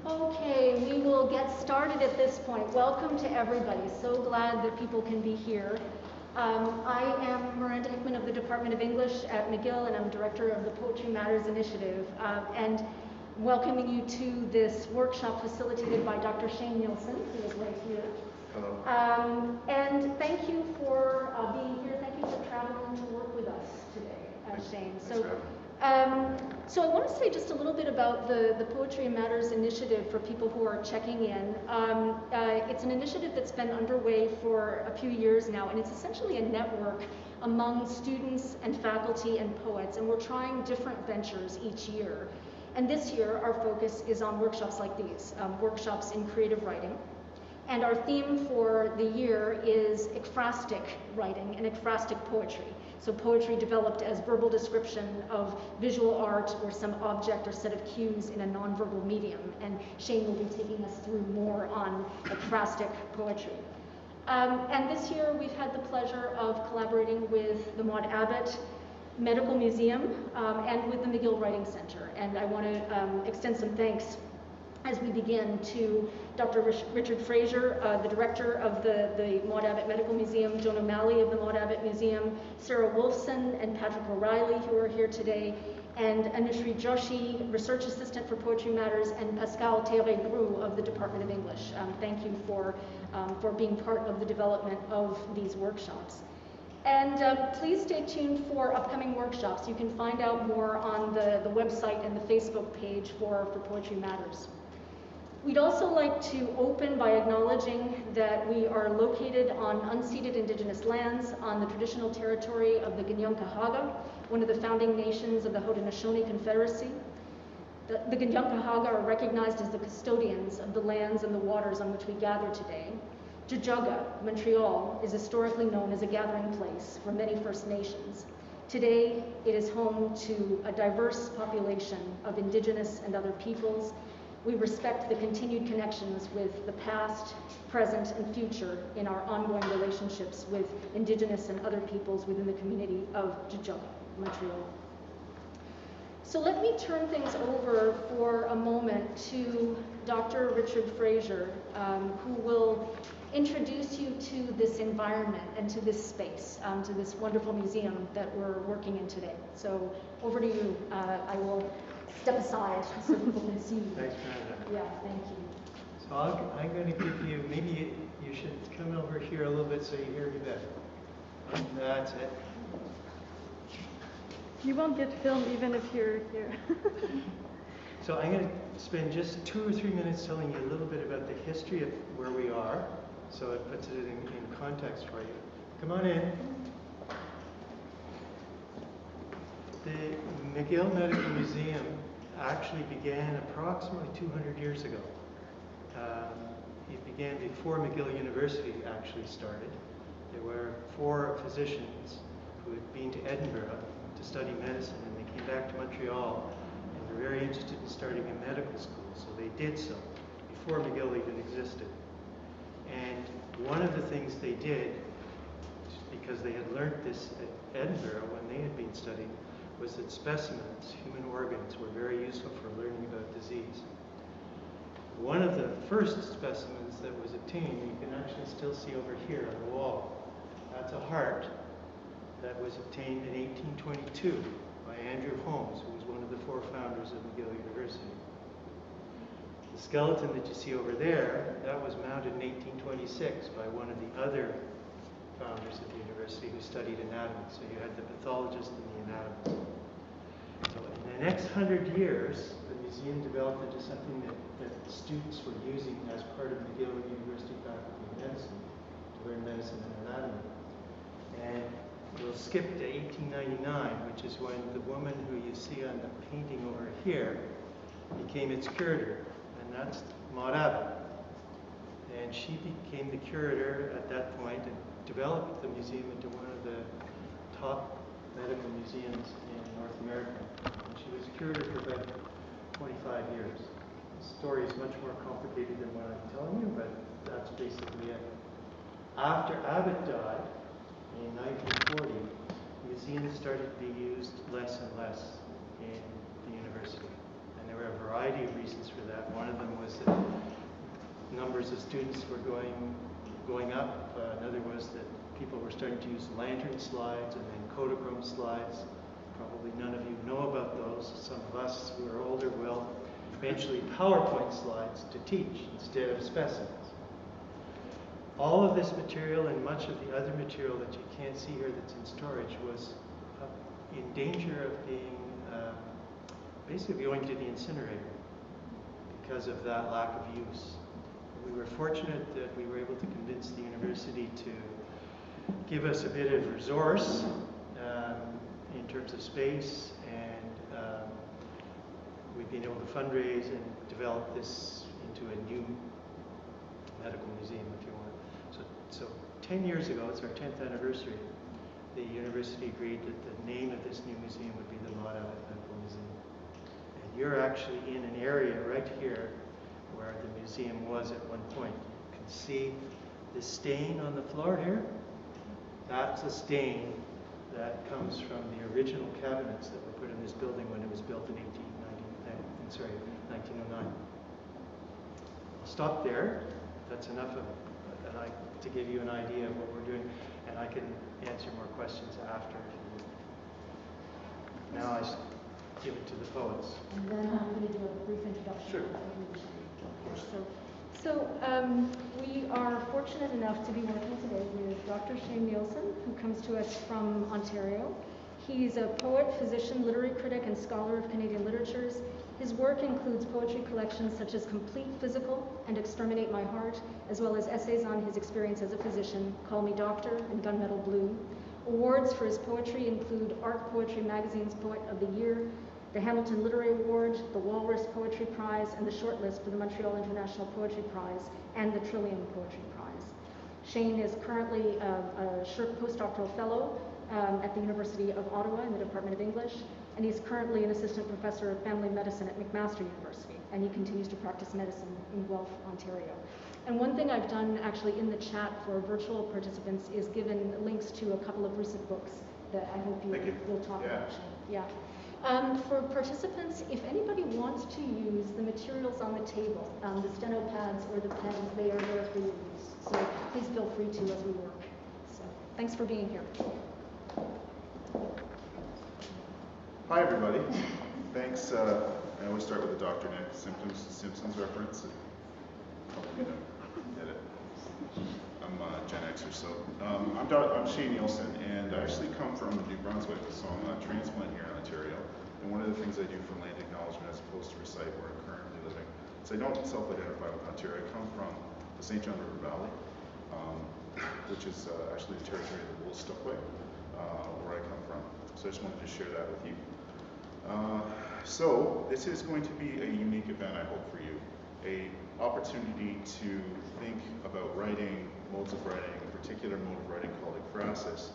Okay, we will get started at this point. Welcome to everybody. So glad that people can be here. I am Miranda Hickman of the Department of English at McGill, and I'm director of the Poetry Matters Initiative. And welcoming you to this workshop facilitated by Dr. Shane Neilson, who is right here. Hello. And thank you for being here. Thank you for traveling to work with us today, Shane. So I want to say just a little bit about the Poetry Matters Initiative for people who are checking in. It's an initiative that's been underway for a few years now, and it's essentially a network among students and faculty and poets, and we're trying different ventures each year. And this year, our focus is on workshops like these, workshops in creative writing. And our theme for the year is ekphrastic writing and ekphrastic poetry. So poetry developed as verbal description of visual art or some object or set of cues in a nonverbal medium. And Shane will be taking us through more on ekphrastic poetry. And this year we've had the pleasure of collaborating with the Maude Abbott Medical Museum and with the McGill Writing Center. And I want to extend some thanks as we begin to Dr. Richard Fraser, the director of the Maude Abbott Medical Museum, Joan O'Malley of the Maude Abbott Museum, Sarah Wolfson and Patrick O'Reilly, who are here today, and Anushri Joshi, research assistant for Poetry Matters, and Pascal Théret-Brou of the Department of English. Thank you for being part of the development of these workshops. And please stay tuned for upcoming workshops. You can find out more on the website and the Facebook page for Poetry Matters. We'd also like to open by acknowledging that we are located on unceded Indigenous lands on the traditional territory of the Kanien'kehá:ka, one of the founding nations of the Haudenosaunee Confederacy. The Kanien'kehá:ka are recognized as the custodians of the lands and the waters on which we gather today. Tiohtià:ke, Montreal, is historically known as a gathering place for many First Nations. Today, it is home to a diverse population of Indigenous and other peoples. We respect the continued connections with the past, present, and future in our ongoing relationships with Indigenous and other peoples within the community of Tiohtià:ke, Montreal. So let me turn things over for a moment to Dr. Richard Fraser, who will introduce you to this environment and to this space, to this wonderful museum that we're working in today. So over to you. I will step aside so people can see you. Thanks, Miranda. Yeah, thank you. So I'm going to give you, maybe you should come over here a little bit so you hear me better. That's it. You won't get filmed even if you're here. So I'm going to spend just 2 or 3 minutes telling you a little bit about the history of where we are, so it puts it in context for you. Come on in. The McGill Medical Museum actually began approximately 200 years ago. It began before McGill University actually started. There were 4 physicians who had been to Edinburgh to study medicine, and they came back to Montreal and were very interested in starting a medical school, so they did so before McGill even existed. And one of the things they did, because they had learned this at Edinburgh when they had been studying, was that specimens, human organs, were very useful for learning about disease. One of the first specimens that was obtained, you can actually still see over here on the wall. That's a heart that was obtained in 1822 by Andrew Holmes, who was one of the 4 founders of McGill University. The skeleton that you see over there, that was mounted in 1826 by one of the other founders of the university who studied anatomy. So you had the pathologist and the anatomist. So in the next 100 years, the museum developed into something that students were using as part of McGill University Faculty of Medicine to learn medicine and anatomy. And we'll skip to 1899, which is when the woman who you see on the painting over here became its curator, and that's Maude Abbott. And she became the curator at that point and developed the museum into one of the top medical museums in North America. And she was curator for about 25 years. The story is much more complicated than what I'm telling you, but that's basically it. After Abbott died in 1940, museums started to be used less and less in the university. And there were a variety of reasons for that. One of them was that numbers of students were going up. Another was that people were starting to use lantern slides and then Kodachrome slides. Probably none of you know about those. Some of us who are older will. Eventually PowerPoint slides to teach instead of specimens. All of this material and much of the other material that you can't see here that's in storage was in danger of being basically going to the incinerator because of that lack of use. We were fortunate that we were able to convince the university to give us a bit of resource in terms of space, and we've been able to fundraise and develop this into a new medical museum, if you want. So 10 years ago, it's our 10th anniversary, the university agreed that the name of this new museum would be the Maude Abbott Medical Museum. And you're actually in an area right here where the museum was at one point. You can see the stain on the floor here. That's a stain that comes from the original cabinets that were put in this building when it was built in 1909. I'll stop there. That's enough to give you an idea of what we're doing, and I can answer more questions after. Now I give it to the poets. And then I'm going to do a brief introduction. Sure. We are fortunate enough to be working today with Dr. Shane Neilson, who comes to us from Ontario. He's a poet, physician, literary critic, and scholar of Canadian literatures. His work includes poetry collections such as Complete Physical and Exterminate My Heart, as well as essays on his experience as a physician, Call Me Doctor and Gunmetal Blue. Awards for his poetry include Art Poetry Magazine's Poet of the Year, the Hamilton Literary Award, the Walrus Poetry Prize, and the shortlist for the Montreal International Poetry Prize and the Trillium Poetry Prize. Shane is currently a Shirk postdoctoral fellow at the University of Ottawa in the Department of English, and he's currently an assistant professor of family medicine at McMaster University, and he continues to practice medicine in Guelph, Ontario. And one thing I've done actually in the chat for virtual participants is given links to a couple of recent books that I hope you will talk about. Yeah. For participants, if anybody wants to use the materials on the table, the steno pads or the pens, they are there for your use. So please feel free to as we work. So thanks for being here. Hi, everybody. Thanks. I always start with the Dr. Nick Simpsons reference. Probably don't get it. I'm Gen Xer, so I'm Shane Neilson, and I actually come from New Brunswick, so I'm a transplant here in Ontario. And one of the things I do for land acknowledgement as opposed to recite where I'm currently living, so I don't self-identify with Ontario. I come from the St. John River Valley, which is actually the territory of the Woolstookway, where I come from. So I just wanted to share that with you. So this is going to be a unique event, I hope, for you. A opportunity to think about writing, modes of writing, a particular mode of writing called ekphrasis,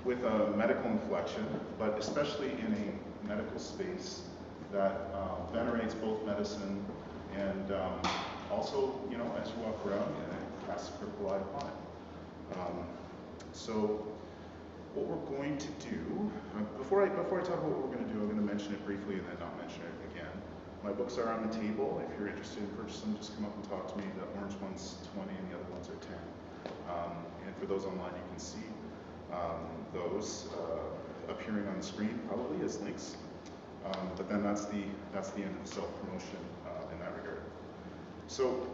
with a medical inflection, but especially in a medical space that venerates both medicine and also, you know, as you walk around, it casts a critical eye upon it. So what we're going to do, before I talk about what we're going to do, I'm going to mention it briefly and then not mention it again. My books are on the table. If you're interested in purchasing them, just come up and talk to me. The orange one's 20 and the other ones are 10. And for those online, you can see those appearing on the screen probably as links. But then that's the end of the self-promotion in that regard. So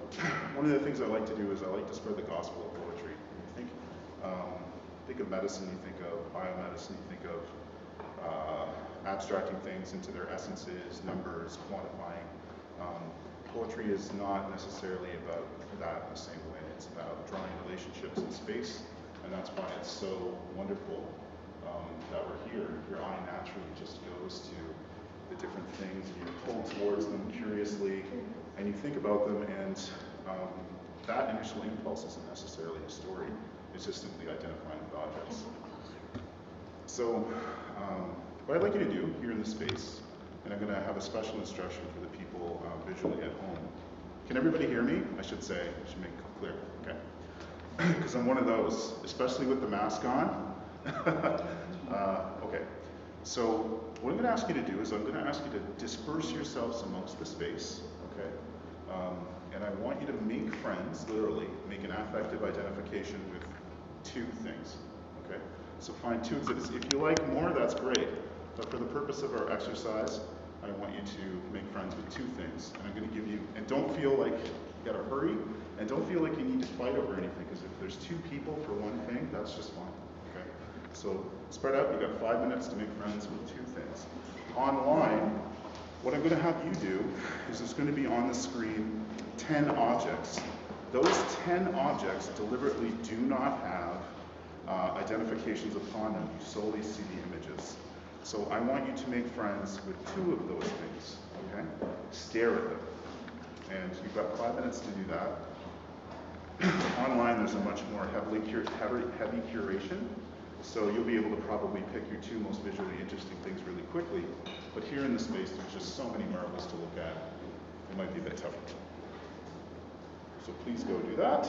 one of the things I like to do is I like to spread the gospel of poetry. When you think of medicine, you think of biomedicine, you think of abstracting things into their essences, numbers, quantifying. Poetry is not necessarily about that in the same way. It's about drawing relationships in space, and that's why it's so wonderful that we're here. Your eye naturally just goes to the different things, and you pull towards them curiously, and you think about them, and that initial impulse isn't necessarily a story. It's just simply identifying with objects. So what I'd like you to do here in the space, and I'm going to have a special instruction for the people visually at home. Can everybody hear me? I should make it clear. Okay. Because I'm one of those, especially with the mask on. Okay. So what I'm going to ask you to do is I'm going to ask you to disperse yourselves amongst the space, okay? And I want you to make friends, literally, make an affective identification with two things, okay? So find two exhibits. If you like more, that's great. But for the purpose of our exercise, I want you to make friends with two things. And I'm going to give you, and don't feel like you got to hurry, and don't feel like you need to fight over anything, because if there's two people for one thing, that's just fine, okay? So spread out, you've got 5 minutes to make friends with two things. Online, what I'm going to have you do is there's going to be on the screen 10 objects. Those 10 objects deliberately do not have identifications upon them. You solely see the images. So I want you to make friends with two of those things, okay? Stare at them. And you've got 5 minutes to do that. Online, there's a much more heavy curation. So you'll be able to probably pick your two most visually interesting things really quickly. But here in the space, there's just so many marbles to look at. It might be a bit tougher. So please go do that.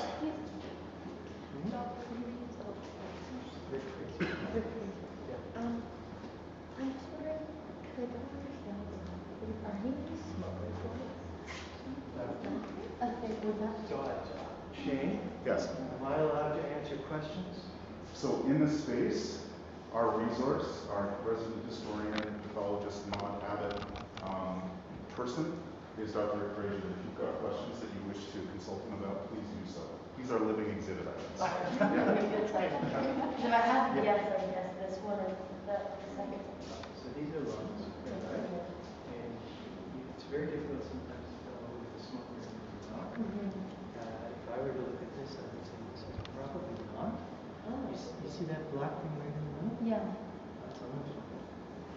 I'm just wondering, because I don't understand, are you smoking for okay, was that? Shane? Yes. Am I allowed to answer questions? So in the space, our resource, our resident historian, pathologist, Maude Abbott person is Dr. Ekphrasis. If you've got questions that you wish to consult him about, please do so. He's our living exhibit, I should say. If I have yes, I guess this one is the second. So these are lungs, right? And it's very difficult sometimes to tell whether the smoker is or not. If I were to look at this, I would say this is probably not. You see that black thing right in the middle? Yeah. That's a lung smoker.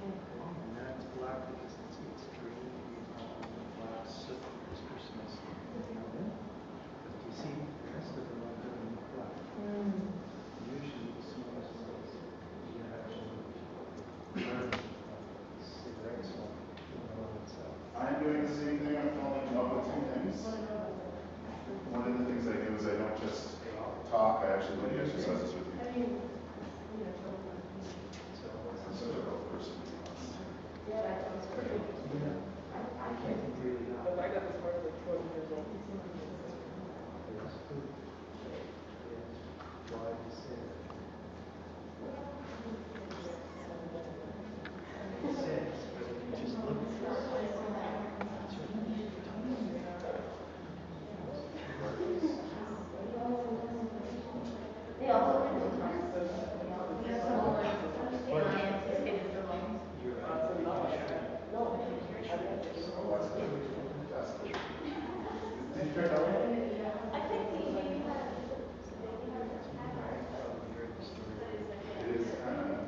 And that's black because it's drained the black soot this person has inhaled in. But you see the rest of the lungs are in black. Usually the smokers lungs, you actually burn cigarette smoke in the lung itself. I'm doing the same thing. I'm following up with two things. One of the things I do is I don't just talk, I actually do the exercises with you. I'm such a rough person. I can't really not. But I got this part like 12 years old. Yes, food. Yes. Why is it? It says, but if you just look at this, it's really They also went to times. Did you try that one? It is kind of.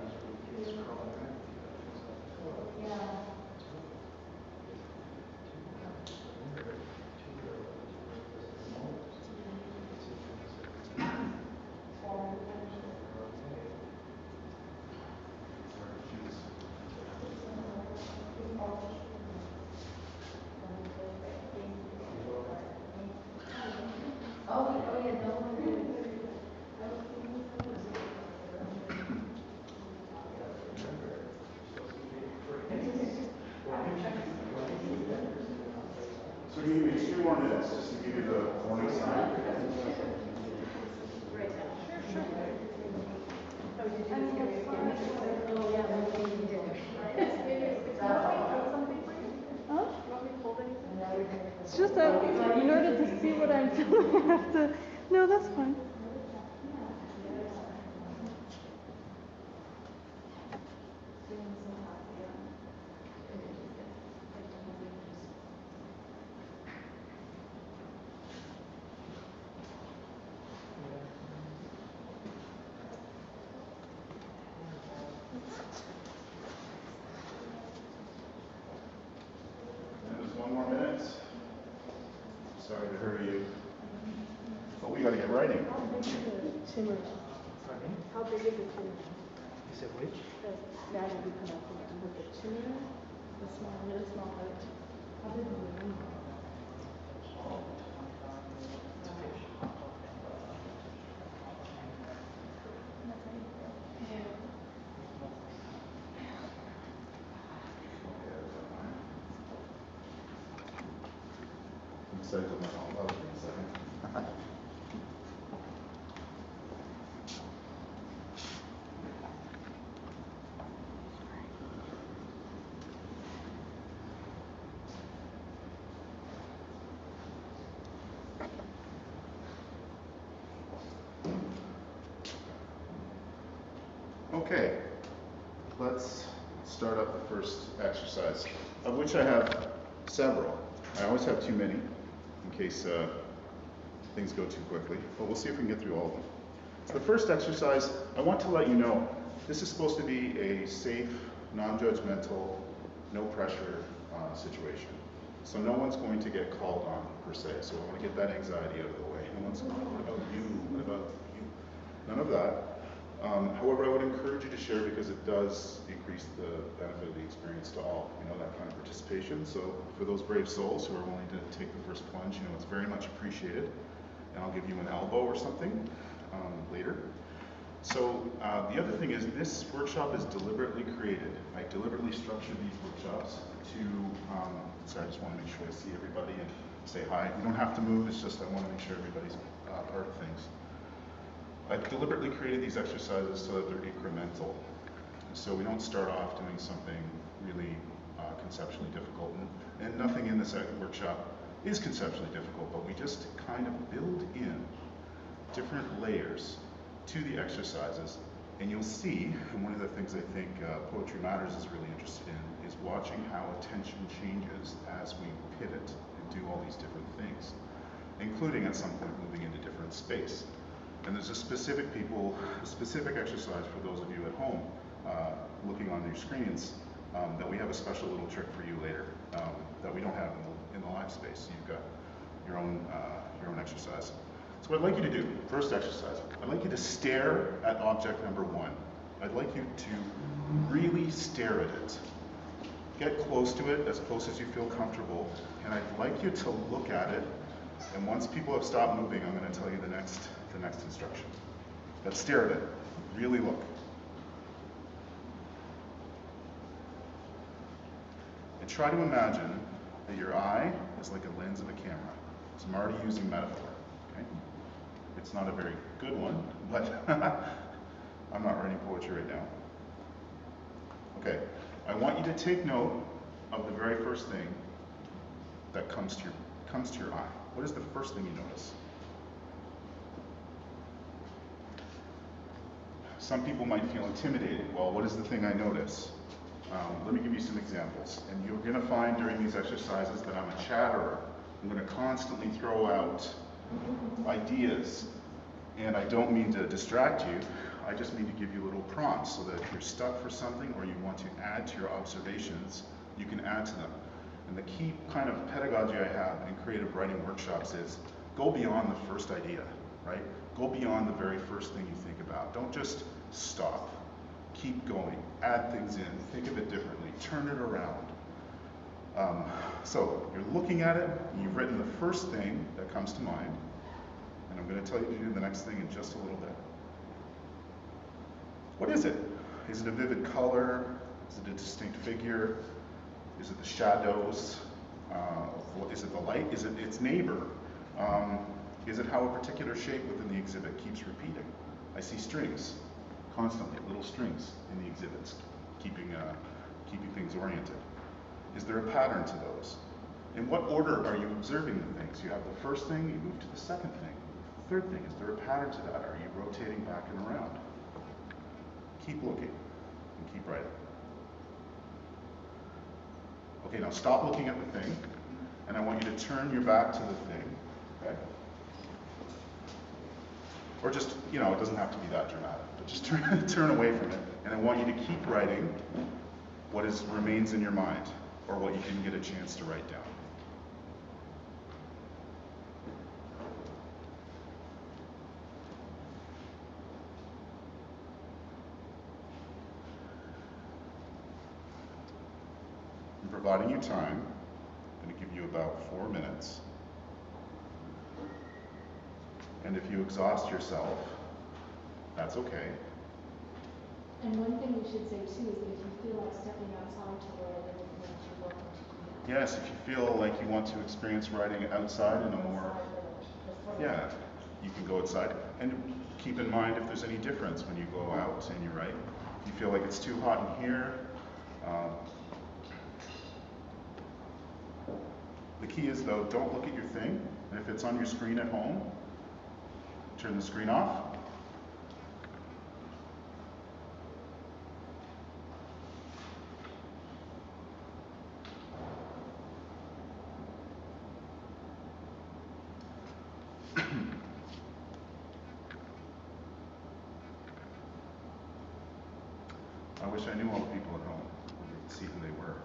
So can you give me 2 more minutes just to give you the warning sign? Huh? It's just that in order to see what I'm doing, I have to. No, that's fine. And there's 1 more minute. Sorry to hurry you. But we got to get writing. How big is the tumor? Pardon me? How big is the tumor? You said which? Now that we come out with the tumor, the small, really small part. How big is the tumor? recycle my own love for a second. Okay, let's start up the first exercise, of which I have several. I always have too many in case things go too quickly, but we'll see if we can get through all of them. So the first exercise, I want to let you know, this is supposed to be a safe, non-judgmental, no pressure situation. So no one's going to get called on per se, so I want to get that anxiety out of the way. No one's going, what about you, what about you? None of that. However, I would encourage you to share because it does increase the benefit of the experience to all, that kind of participation. So for those brave souls who are willing to take the first plunge, it's very much appreciated. And I'll give you an elbow or something later. So the other thing is this workshop is deliberately created. I deliberately structured these workshops to, sorry, I just want to make sure I see everybody and say hi. You don't have to move, it's just I want to make sure everybody's part of things. I've deliberately created these exercises so that they're incremental. So we don't start off doing something really conceptually difficult. And nothing in this workshop is conceptually difficult, but we just kind of build in different layers to the exercises. And you'll see, and one of the things I think Poetry Matters is really interested in, is watching how attention changes as we pivot and do all these different things, including at some point moving into different space. And there's a specific exercise for those of you at home looking on your screens that we have a special little trick for you later that we don't have in the live space. So you've got your own exercise. So what I'd like you to do, first exercise, I'd like you to stare at object number 1. I'd like you to really stare at it. Get close to it, as close as you feel comfortable, and I'd like you to look at it. And once people have stopped moving, I'm going to tell you the next instruction. But stare at it. Really look. And try to imagine that your eye is like a lens of a camera. So I'm already using metaphor. Okay? It's not a very good one, but I'm not writing poetry right now. Okay. I want you to take note of the very first thing that comes to your eye. What is the first thing you notice? Some people might feel intimidated. Well, what is the thing I notice? Let me give you some examples. And you're going to find during these exercises that I'm a chatterer. I'm going to constantly throw out ideas. And I don't mean to distract you. I just mean to give you little prompts so that if you're stuck for something or you want to add to your observations, you can add to them. And the key kind of pedagogy I have in creative writing workshops is go beyond the first idea, right? Go beyond the very first thing you think about. Don't just stop. Keep going. Add things in. Think of it differently. Turn it around. So you're looking at it, and you've written the first thing that comes to mind, and I'm going to tell you to do the next thing in just a little bit. What is it? Is it a vivid color? Is it a distinct figure? Is it the shadows? Is it the light? Is it its neighbor? Is it how a particular shape within the exhibit keeps repeating? I see strings, constantly, little strings in the exhibits, keeping things oriented. Is there a pattern to those? In what order are you observing the things? You have the first thing, you move to the second thing. The third thing, is there a pattern to that? Are you rotating back and around? Keep looking and keep writing. Okay, now stop looking at the thing, and I want you to turn your back to the thing, okay? Or just, it doesn't have to be that dramatic, but just turn away from it, and I want you to keep writing what remains in your mind, or what you didn't get a chance to write down. I'm providing you time. I'm going to give you about 4 minutes. And if you exhaust yourself, that's okay. And one thing we should say too is that if you feel like stepping outside to write, then you're welcome to do that. Yes, if you feel like you want to experience writing outside in a more, yeah, you can go outside. And keep in mind if there's any difference when you go out and you write. If you feel like it's too hot in here, the key is though, don't look at your thing. And if it's on your screen at home, turn the screen off. I wish I knew all the people at home, see who they were.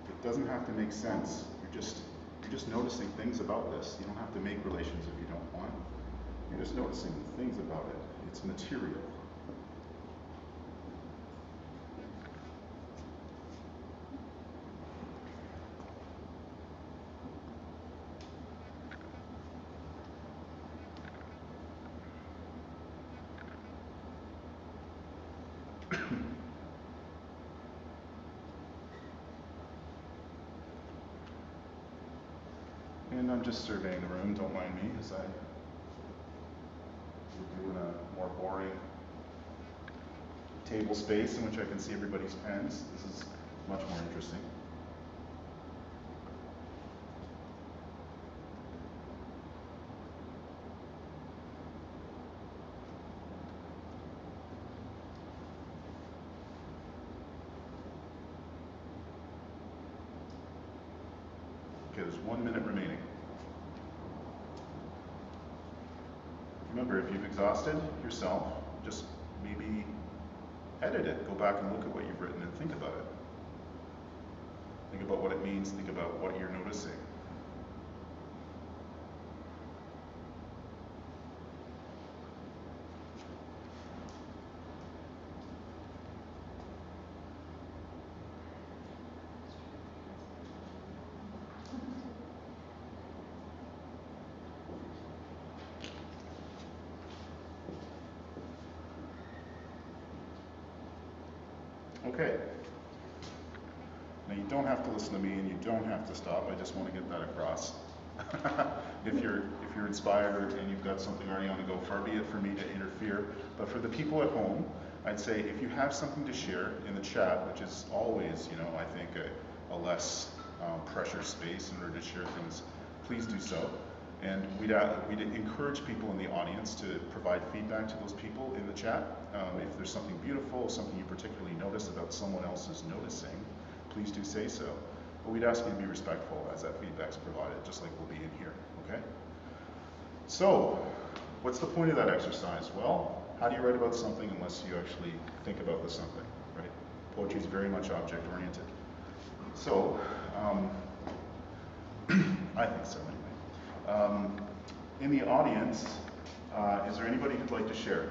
It doesn't have to make sense. You're just noticing things about this. You don't have to make relations if you don't want. You're just noticing things about it. It's material. And I'm just surveying the room, don't mind me, as we're doing a more boring table space in which I can see everybody's pens. This is much more interesting. Okay, there's 1 minute remaining. Remember, if you've exhausted yourself, just maybe edit it. Go back and look at what you've written and think about it. Think about what it means. Think about what you're noticing. Okay. Now you don't have to listen to me and you don't have to stop. I just want to get that across. If you're inspired and you've got something already on the go, far be it for me to interfere. But for the people at home, I'd say if you have something to share in the chat, which is always, I think a less pressure space in order to share things, please do so. And we'd encourage people in the audience to provide feedback to those people in the chat. If there's something beautiful, something you particularly notice about someone else's noticing, please do say so. But we'd ask you to be respectful as that feedback's provided, just like we'll be in here, okay? So, what's the point of that exercise? Well, how do you write about something unless you actually think about the something, right? Poetry is very much object-oriented. So, I think so anyway. In the audience, is there anybody who'd like to share?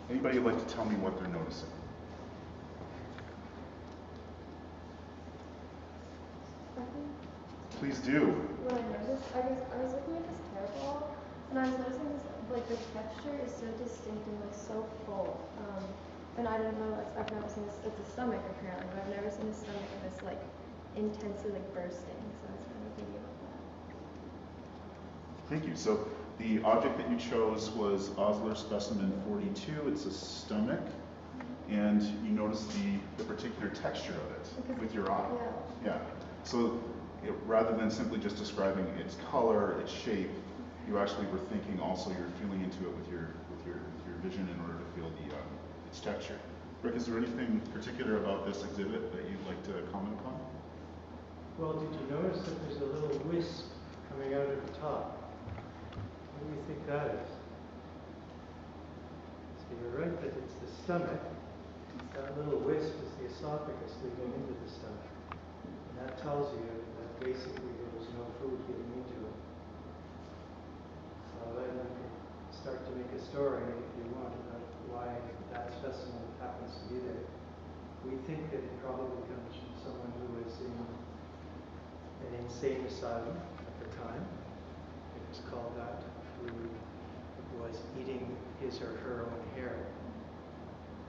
Anybody who'd like to tell me what they're noticing? Please do. What I noticed, I was looking at this hair ball, and I was noticing this, like the texture is so distinct and like so full. And I don't know, I've never seen this, it's a stomach apparently, but I've never seen a stomach this like intensely like bursting. So I was kind of thinking about that. Thank you. So the object that you chose was Osler specimen 42. It's a stomach, and you notice the particular texture of it with your eye. Yeah. So rather than simply just describing its color, its shape, you actually were thinking also you're feeling into it with your vision in order to feel its texture. Rick, is there anything particular about this exhibit that you'd like to comment upon? Well, did you notice that there's a little wisp coming out at the top? What do you think that is? So you're right that it's the stomach. That little wisp is the esophagus leading into the stomach. And that tells you that basically there was no food getting into it. So then you can start to make a story if you want about why that specimen happens to be there. We think that it probably comes from someone who was in insane asylum at the time. It was called that, who was eating his or her own hair.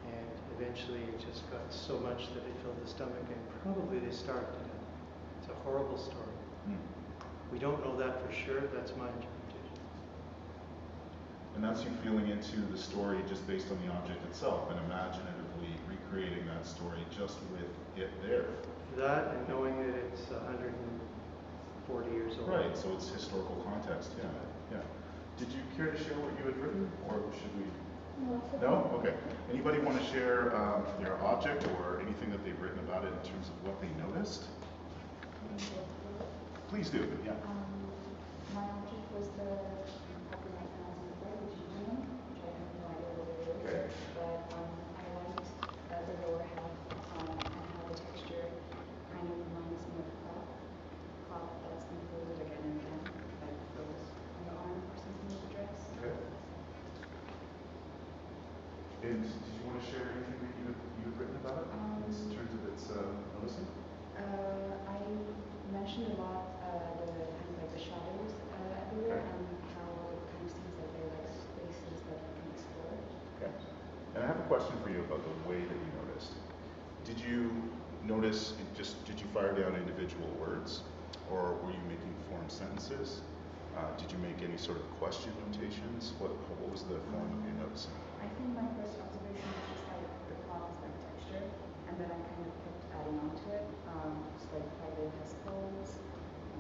And eventually it just got so much that it filled the stomach, and probably they starved to death. It's a horrible story. We don't know that for sure. That's my interpretation. And that's you feeling into the story just based on the object itself and imaginatively recreating that story just with it there. That and knowing that it's 140 years old. Right, so it's historical context, yeah. Did you care to share what you had written, or should we? No? Okay. Anybody want to share their object or anything that they've written about it in terms of what they noticed? Please do, yeah. My object was the puppy mechanism of which is human, which I have no idea what it is. Okay. But I liked the lower half and how the texture kind of reminds me of cloth that's been folded again and again, like those on the arm or something with the dress. Okay. And did you want to share anything that you've written about it in terms of its noticing? I mentioned a lot the kind of like the shadows everywhere and how it kind of seems like they're like spaces that you can explore. Okay. And I have a question for you about the way that you noticed. Did you notice, did you fire down individual words, or were you making formed sentences? Did you make any sort of question notations? What was the form of your noticing? I think my first observation was just like the cloth is like texture, and then I kind of kept adding on to it. Just like it has folds,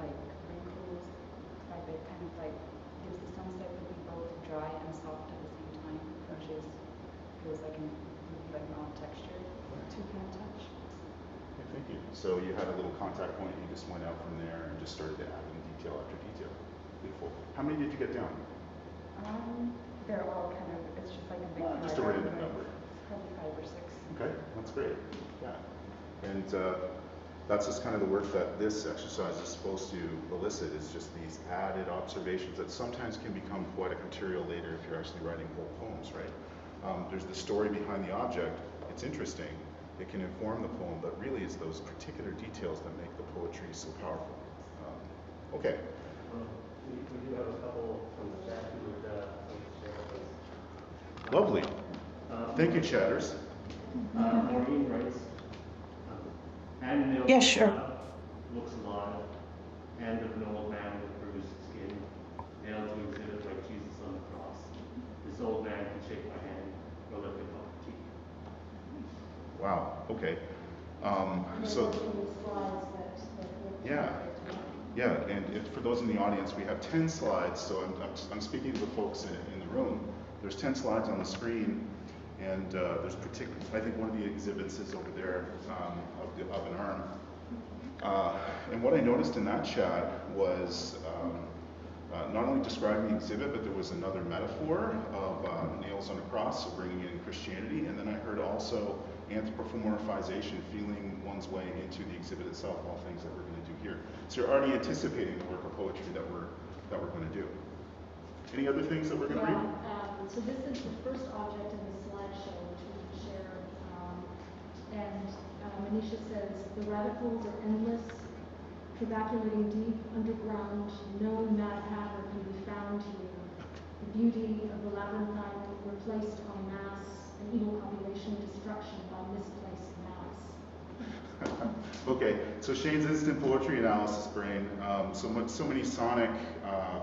like wrinkles, it kind of like gives the sunset to be both dry and soft at the same time, which is feels like like an odd texture to hand touch. Okay, thank you. So you had a little contact point, you just went out from there and just started to add in detail after detail. Beautiful. How many did you get down? They're all kind of, it's just like a big Just a random number. Probably 5 or 6. Okay, that's great. Yeah. And that's just kind of the work that this exercise is supposed to elicit, is just these added observations that sometimes can become poetic material later if you're actually writing whole poems, right? There's the story behind the object. It's interesting. It can inform the poem, but really it's those particular details that make the poetry so powerful. Okay. We do have a couple from the chat who would share with us. Lovely. Thank you, chatters. Maureen writes, and Neilson looks alive, and of an old man with bruised skin, nailed to exhibit like Jesus on the cross. This old man can shake my hand or lick a cup of tea. Wow. Okay. So. Yeah, and for those in the audience, we have 10 slides, so I'm speaking to the folks in the room. There's 10 slides on the screen, and there's I think one of the exhibits is over there of an arm. And what I noticed in that chat was not only describing the exhibit, but there was another metaphor of nails on a cross, so bringing in Christianity, and then I heard also anthropomorphization, feeling one's way into the exhibit itself, all things that we're going to do here. So you're already anticipating the work of poetry that we're going to do. Any other things that we're going to read? So this is the first object in the slideshow, which we can share. And Manisha says, the radicals are endless, trabaculating deep underground. No mad hatter can be found here. The beauty of the labyrinthine replaced en masse, an evil copulation destruction by misplaced mass. Okay, so Shane's instant poetry analysis brain, so many sonic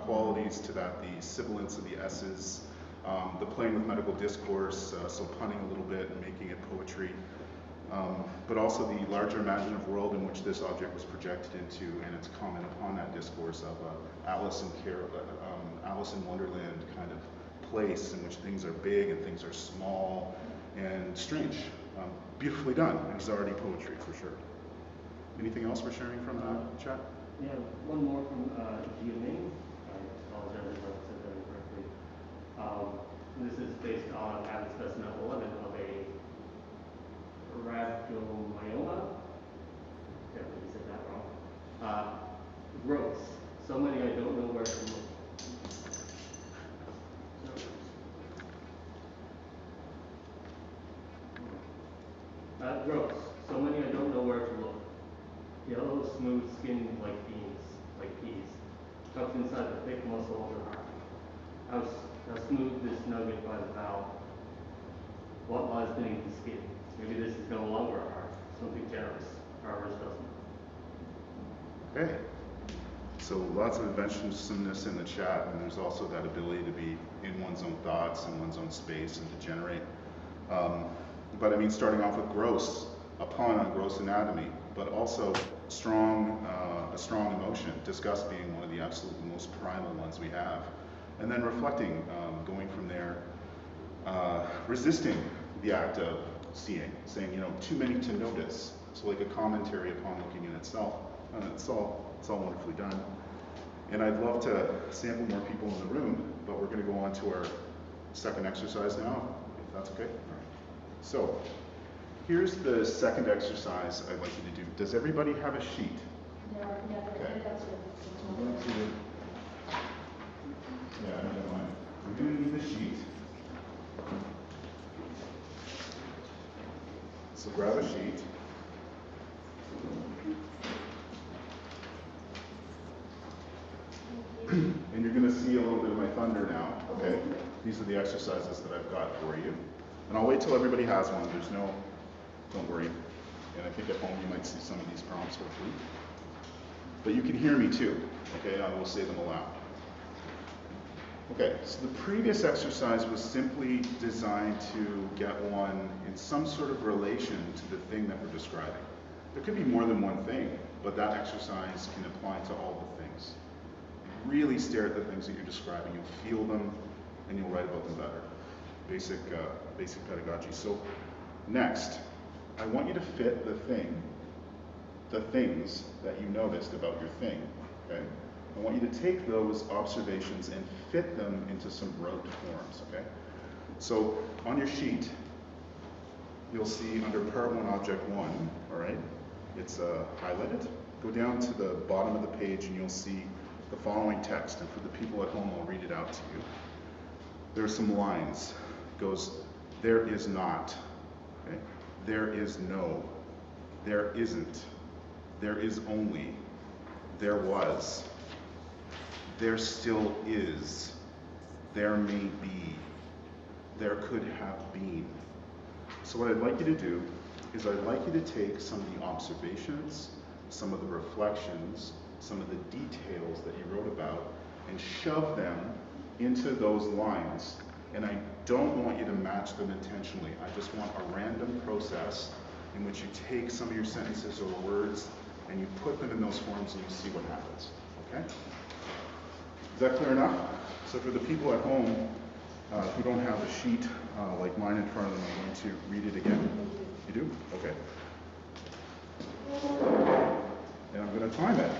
qualities to that, the sibilance of the S's, the playing with medical discourse, so punning a little bit and making it poetry, but also the larger imaginative world in which this object was projected into, and its comment upon that discourse of Alice in Wonderland kind of place in which things are big and things are small and strange. Beautifully done. It's already poetry for sure. Anything else we're sharing from the chat? Yeah, one more from Jiaming. I apologize if I said that incorrectly. This is based on Abbott's specimen 11 of a rhabdomyoma. Definitely said that wrong. Gross. So many I don't know where to look. Gross. So many I don't know where to look. Yellow, smooth skin like beans, like peas, tucked inside the thick muscle of the heart. How smooth this nugget by the bow. What lies beneath the skin? Maybe this is no longer a heart, something generous. Ours doesn't. Okay. So lots of adventurousness in the chat, and there's also that ability to be in one's own thoughts and one's own space and to generate. But I mean, starting off with gross, a pun on gross anatomy, but also a strong emotion, disgust being one of the absolute most primal ones we have. And then reflecting, going from there, resisting the act of seeing, saying, you know, too many to notice. So like a commentary upon looking in itself. And it's all wonderfully done. And I'd love to sample more people in the room, but we're going to go on to our second exercise now, if that's okay. All right. So here's the second exercise I'd like you to do. Does everybody have a sheet? Yeah, Okay. that's I'm going to, yeah, I don't mind. I'm going to need a sheet. So grab a sheet. And you're going to see a little bit of my thunder now, okay? These are the exercises that I've got for you. And I'll wait till everybody has one. There's no, don't worry. And I think at home you might see some of these prompts hopefully. But you can hear me too, okay? I will say them aloud. Okay, so the previous exercise was simply designed to get one in some sort of relation to the thing that we're describing. There could be more than one thing, but that exercise can apply to all the things. Really stare at the things that you're describing, you'll feel them, and you'll write about them better. Basic pedagogy. So next, I want you to fit the things that you noticed about your thing, okay? I want you to take those observations and fit them into some rote forms, okay? So on your sheet, you'll see under part 1, object 1, all right? It's highlighted. Go down to the bottom of the page and you'll see the following text, and for the people at home, I'll read it out to you. There are some lines. It goes, there is not, okay? There is no, there isn't, there is only, there was, there still is, there may be, there could have been. So what I'd like you to do is I'd like you to take some of the observations, some of the reflections, some of the details that you wrote about, and shove them into those lines. And I don't want you to match them intentionally. I just want a random process in which you take some of your sentences or words and you put them in those forms and you see what happens, okay? Is that clear enough? So for the people at home who don't have a sheet like mine in front of them, I'm going to read it again. You do? Okay. And I'm going to time it.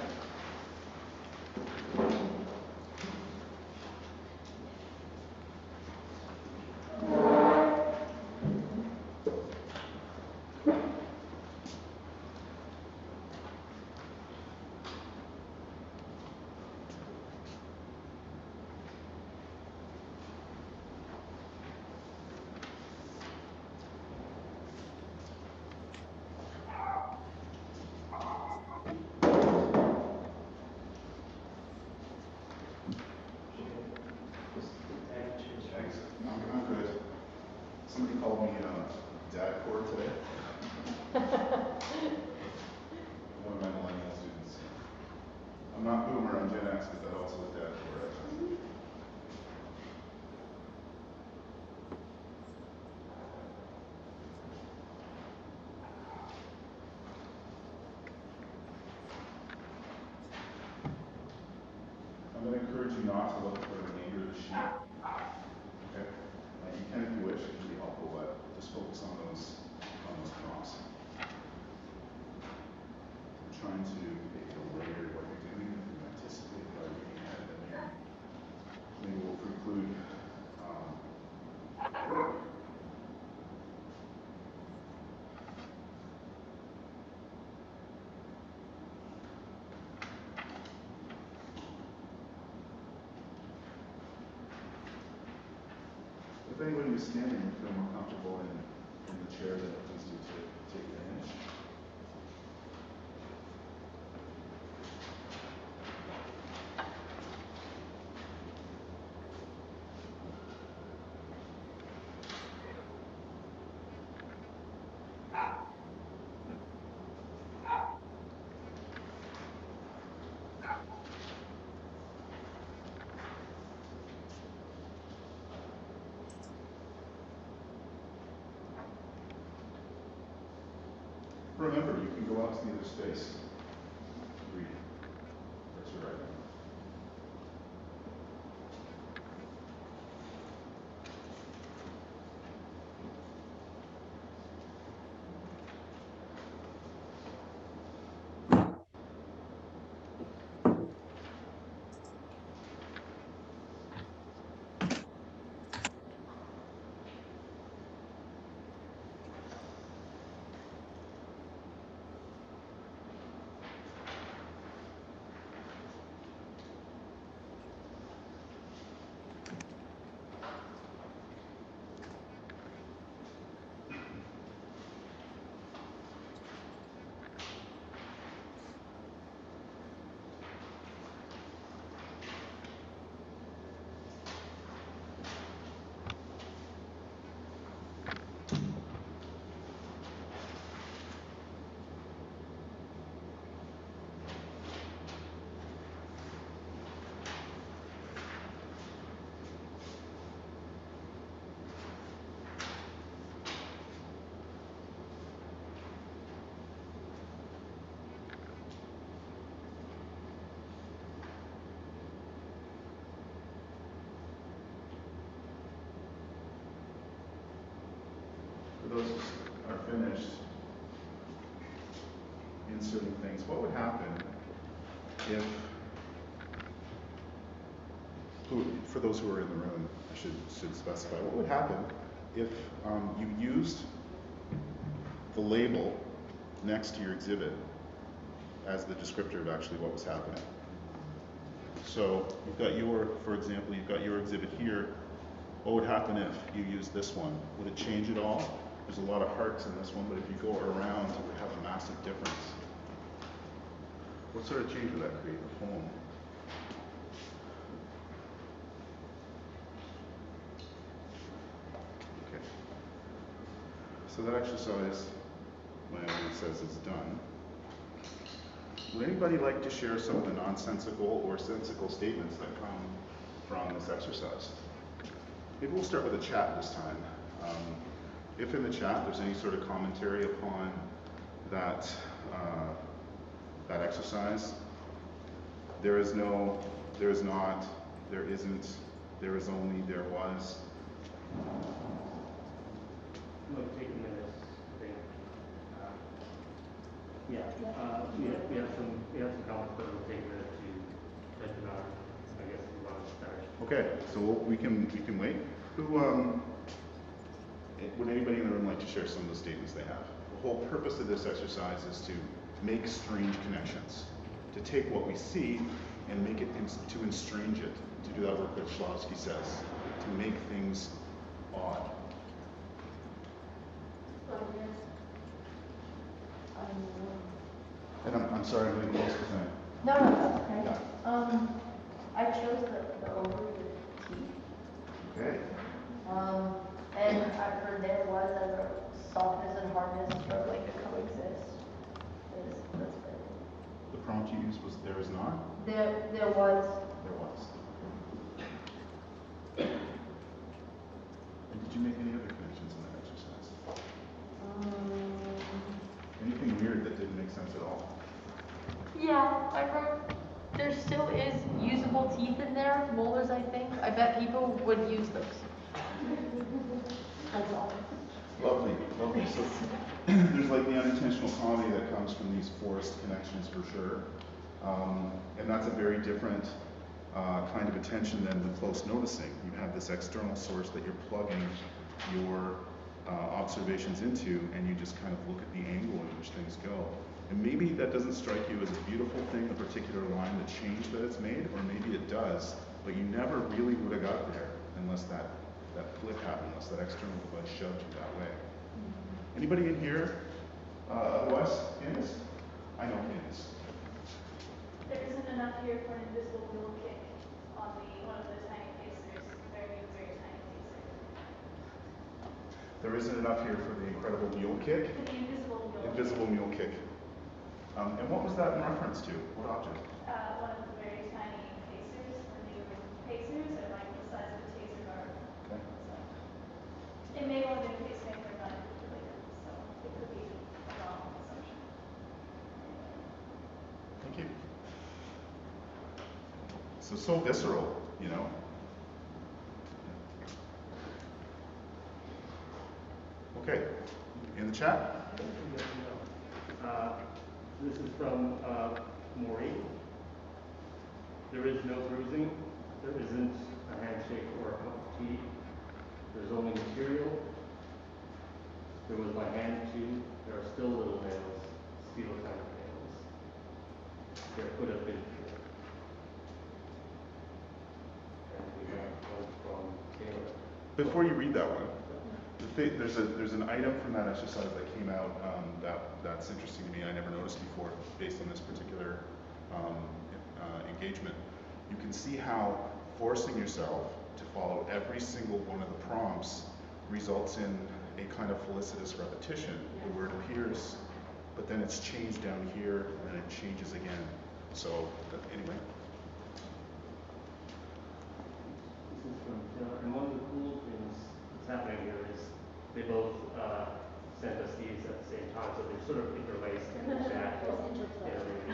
I'm good. Somebody called me dad core today. One of my millennial students. I'm not boomer, I'm Gen X, but that also is dad core, actually. I'm going to encourage you not to look for the remainder of the sheet. Okay? You can if you wish, it can be helpful, but just focus on those prompts. I'm trying to make it later what you're doing. If you anticipate by reading ahead, then maybe we'll preclude if anybody was standing and feel more comfortable in the chair, then please do take advantage. Remember, you can go out to the other space. Read. That's your right. Those are finished inserting things, what would happen if, for those who are in the room, I should specify, what would happen if you used the label next to your exhibit as the descriptor of actually what was happening? So you've got for example, you've got your exhibit here. What would happen if you used this one? Would it change at all? There's a lot of hearts in this one, but if you go around, it would have a massive difference. What sort of change would that create? A poem? Okay. So that exercise, when it says it's done, would anybody like to share some of the nonsensical or sensical statements that come from this exercise? Maybe we'll start with a chat this time. If in the chat there's any sort of commentary upon that that exercise, there is no, there is not, there isn't, there is only, there was. It'll take a minute, I think. We have some comments, but it'll take a minute to type it out. I guess we want to start. Okay, so we can wait. Who would anybody in the room like to share some of the statements they have? The whole purpose of this exercise is to make strange connections, to take what we see and make it to estrange it, to do that work that Shklovsky says, to make things odd. And I'm sorry, I'm really close to saying. No, that's okay. Yeah. I chose the overview teeth. Okay. And I've heard there was as a softness and hardness struggling to coexist. The prompt you used was there is not? There was. There was. And did you make any other connections in that exercise? Anything weird that didn't make sense at all? Yeah, I wrote there still is usable teeth in there, molars I think. I bet people would use those. That's all. Lovely, lovely. So there's like the unintentional comedy that comes from these forced connections for sure. And that's a very different kind of attention than the close noticing. You have this external source that you're plugging your observations into, and you just kind of look at the angle in which things go. And maybe that doesn't strike you as a beautiful thing, a particular line, the change that it's made, or maybe it does, but you never really would have got there unless that flip happened, unless that external device shoved you that way. Anybody in here otherwise pianist? I know pianists. There isn't enough here for an invisible wheel kick on one of the tiny pacers, very, very tiny pacer. There isn't enough here for the incredible mule kick? For the invisible mule Invisible kick. mule kick. And what was that in reference to? What object? One of the very tiny pacers. The new pacers are like the size of a taser guard. Okay. So it may well be a pacemaker, but it really isn't. So it could be a wrong assumption. So visceral, you know. Okay, in the chat? This is from Maureen. There is no bruising. There isn't a handshake or a cup of tea. There's only material. There was my hand too. There are still little nails, steel kind of nails. There could have been fear. And we have one from Taylor. Before you read that one, there's an item from that exercise that came out that's interesting to me. I never noticed before, based on this particular engagement. You can see how forcing yourself to follow every single one of the prompts results in a kind of felicitous repetition. The word appears, but then it's changed down here, and then it changes again. So anyway. This is from Taylor, and one of the cool things that's happening here is they both sent us these at the same time, so they're sort of interlaced in the chat.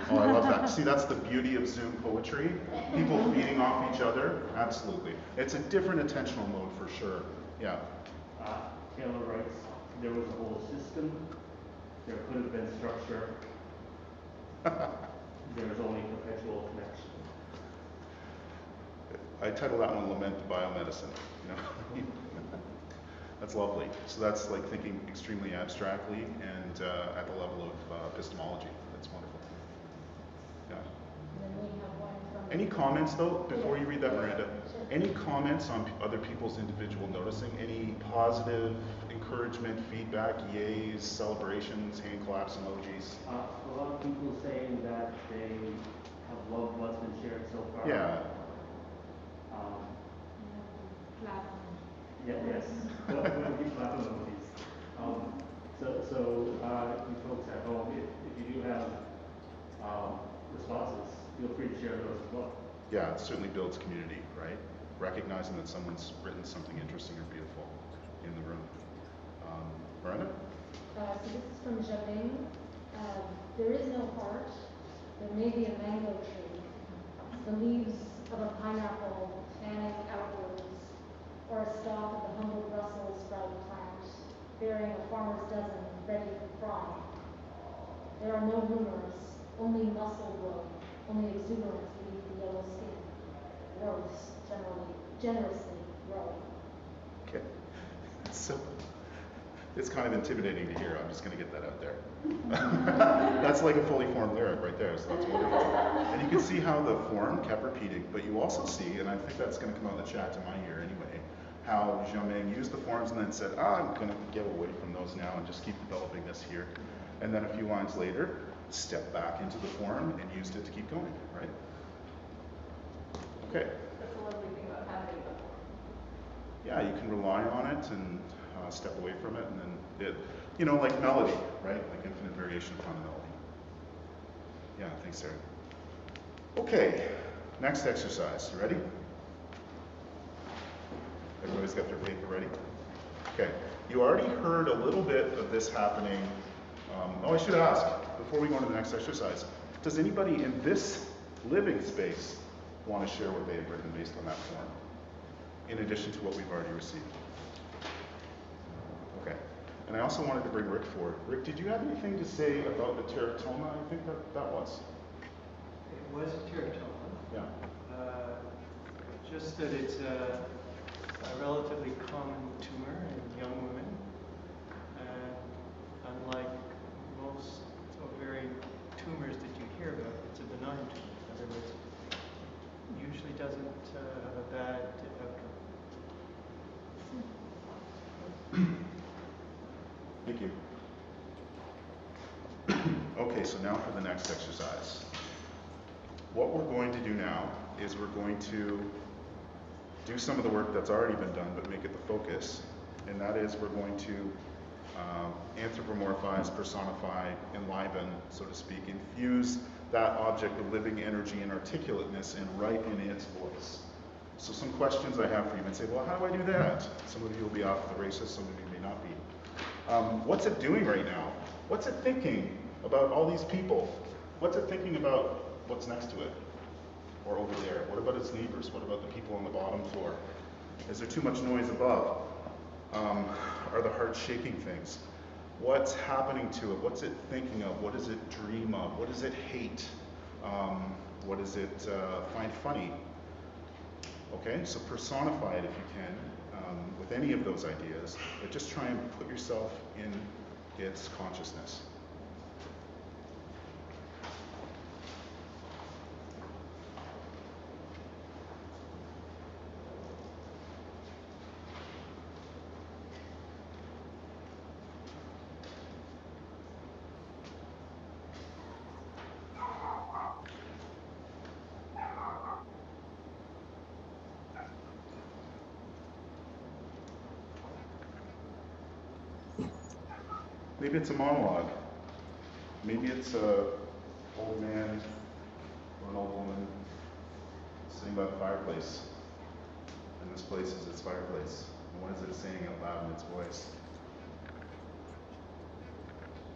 Oh, I love that. See, that's the beauty of Zoom poetry. People feeding off each other. Absolutely. It's a different attentional mode for sure. Yeah. Taylor writes, there was a whole system. There could have been structure. There was only perpetual connection. I title that one Lament to Biomedicine. You know? That's lovely. So that's like thinking extremely abstractly and at the level of epistemology. That's wonderful. Yeah. And then we have one from Any comments though, before you read that, Miranda? Sure. Any comments on other people's individual noticing? Any positive encouragement, feedback, yays, celebrations, hand claps, emojis? A lot of people saying that they have loved what's been shared so far. Yeah. Yes. Well, we clap emojis. You folks at home, if you do have responses, feel free to share those as well. Yeah, it certainly builds community, right? Recognizing that someone's written something interesting or beautiful in the room. Miranda? So this is from Jabing. There is no heart. There may be a mango tree. The leaves of a pineapple fanning outwards, or a stalk of the humble Brussels sprout plant, bearing a farmer's dozen ready for frying. There are no rumors, only muscle growth, only exuberance beneath the yellow skin. Growths, generously growing. Okay. So it's kind of intimidating to hear. I'm just going to get that out there. That's like a fully formed lyric right there, so that's wonderful. And you can see how the form kept repeating, but you also see, and I think that's going to come out in the chat to my ear anyway, how Jaming used the forms and then said, I'm going to get away from those now and just keep developing this here. And then a few lines later, step back into the form and used it to keep going, right? Okay. That's a lovely thing about having a form. Yeah, you can rely on it and step away from it, and then it, you know, like melody, right? Like infinite variation upon the melody. Yeah, thanks, Sarah. Okay, next exercise. You ready? Everybody's got their paper ready? Okay, you already heard a little bit of this happening. I should ask, before we go on to the next exercise, does anybody in this living space want to share what they have written based on that form, in addition to what we've already received? Okay, and I also wanted to bring Rick forward. Rick, did you have anything to say about the teratoma? I think that was. It was a teratoma. Yeah. Just that it's a relatively common tumor in young women. And unlike most ovarian tumors that you hear about, it's a benign tumor. In other words, it usually doesn't have a bad outcome. Thank you. Okay, so now for the next exercise. What we're going to do now is we're going to do some of the work that's already been done, but make it the focus. And that is we're going to anthropomorphize, personify, enliven, so to speak, infuse that object with living energy and articulateness and write in its voice. So some questions I have for you and say, well, how do I do that? Some of you will be off the races, some of you may not be. What's it doing right now? What's it thinking about all these people? What's it thinking about what's next to it? or over there? What about its neighbors? What about the people on the bottom floor? Is there too much noise above? Are the heart shaking things? What's happening to it? What's it thinking of? What does it dream of? What does it hate? What does it find funny? Okay, so personify it if you can with any of those ideas, but just try and put yourself in its consciousness. Maybe it's a monologue. Maybe it's an old man or an old woman sitting by the fireplace. And this place is its fireplace. And what is it saying out loud in its voice?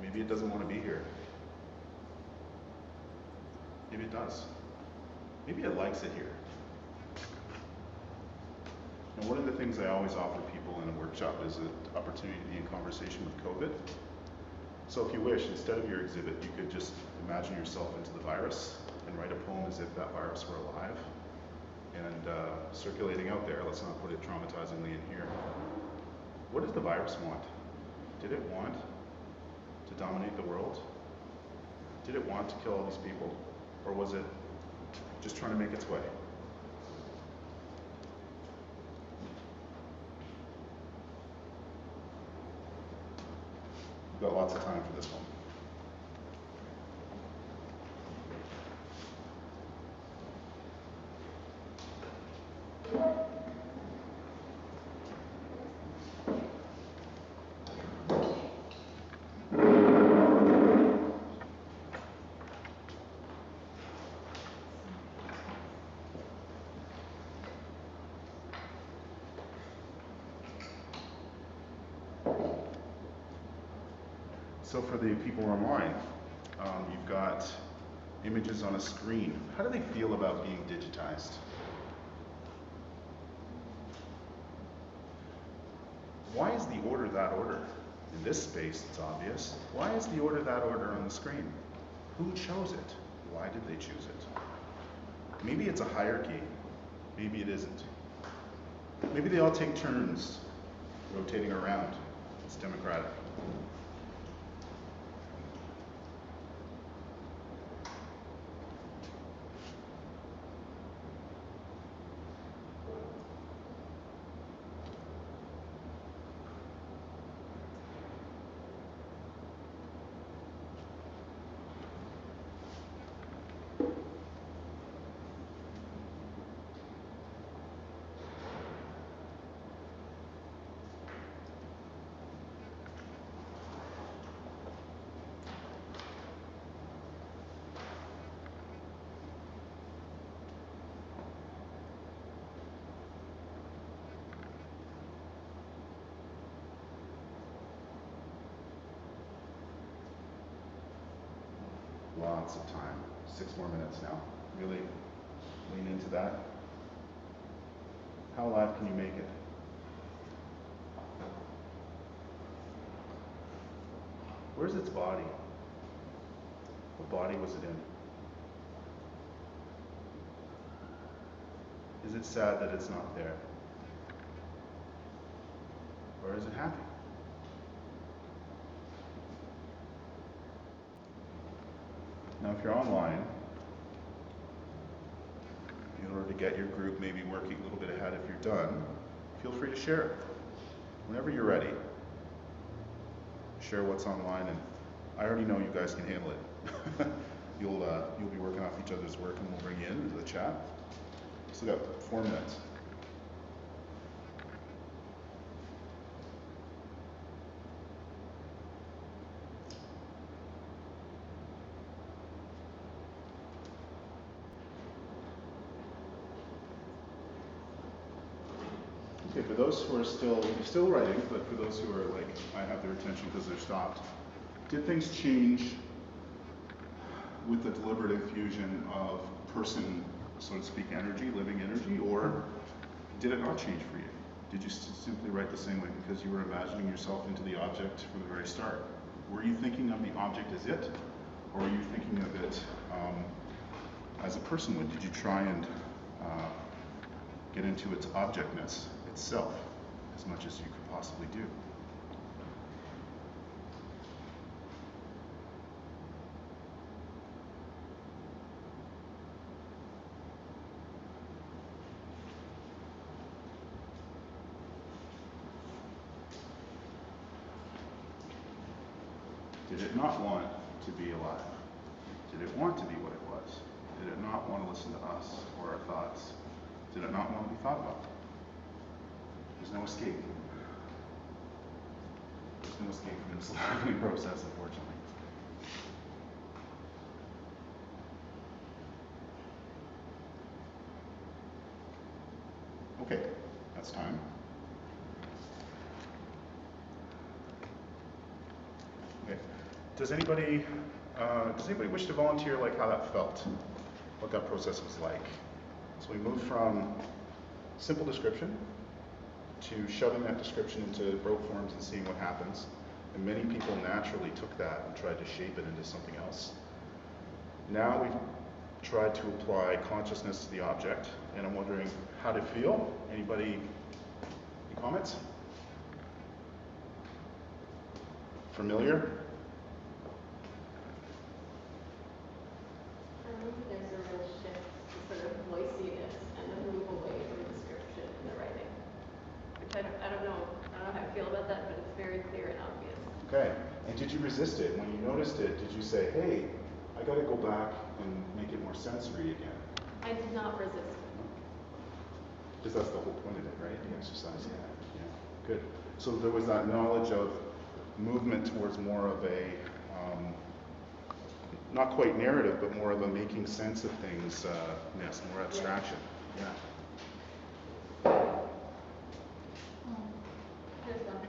Maybe it doesn't want to be here. Maybe it does. Maybe it likes it here. And one of the things I always offer people in a workshop is an opportunity to be in conversation with COVID. So if you wish, instead of your exhibit, you could just imagine yourself into the virus and write a poem as if that virus were alive and circulating out there. Let's not put it traumatizingly in here. What does the virus want? Did it want to dominate the world? Did it want to kill all these people? Or was it just trying to make its way? We've got lots of time for this one. So for the people online, you've got images on a screen. How do they feel about being digitized? Why is the order that order? In this space, it's obvious. Why is the order that order on the screen? Who chose it? Why did they choose it? Maybe it's a hierarchy. Maybe it isn't. Maybe they all take turns rotating around. It's democratic. Lots of time. 6 more minutes now. Really lean into that. How alive can you make it? Where's its body? What body was it in? Is it sad that it's not there? Or is it happy? Now, if you're online, in order to get your group maybe working a little bit ahead if you're done, feel free to share it. Whenever you're ready, share what's online, and I already know you guys can handle it. You'll be working off each other's work, and we'll bring you into the chat. So we've got 4 minutes. Okay, for those who are still writing, but for those who are like, I have their attention because they're stopped. Did things change with the deliberate infusion of person so to speak, energy, living energy, or did it not change for you? Did you simply write the same way because you were imagining yourself into the object from the very start? Were you thinking of the object as it, or were you thinking of it as a person would? Did you try and get into its objectness itself as much as you could possibly do? Did it not want to be alive? Did it want to be what it was? Did it not want to listen to us or our thoughts? Did it not want to be thought about? There's no escape. There's no escape from this learning process, unfortunately. Okay, that's time. Okay. Does anybody wish to volunteer, like how that felt? What that process was like? So we moved from simple description to shoving that description into rote forms and seeing what happens. And many people naturally took that and tried to shape it into something else. Now we've tried to apply consciousness to the object, and I'm wondering how to feel. Anybody, any comments? Familiar? I don't think there's a real shift to sort of voiciness and the move away from description in the writing. Which I don't know how I feel about that, but it's very clear and obvious. Okay. And did you resist it? When you noticed it, did you say, hey, I got to go back and make it more sensory again? I did not resist it. Because that's the whole point of it, right? The exercise. Yeah. Good. So there was that knowledge of movement towards more of a, not quite narrative, but more of a making sense of things, more abstraction. Yeah. Just one.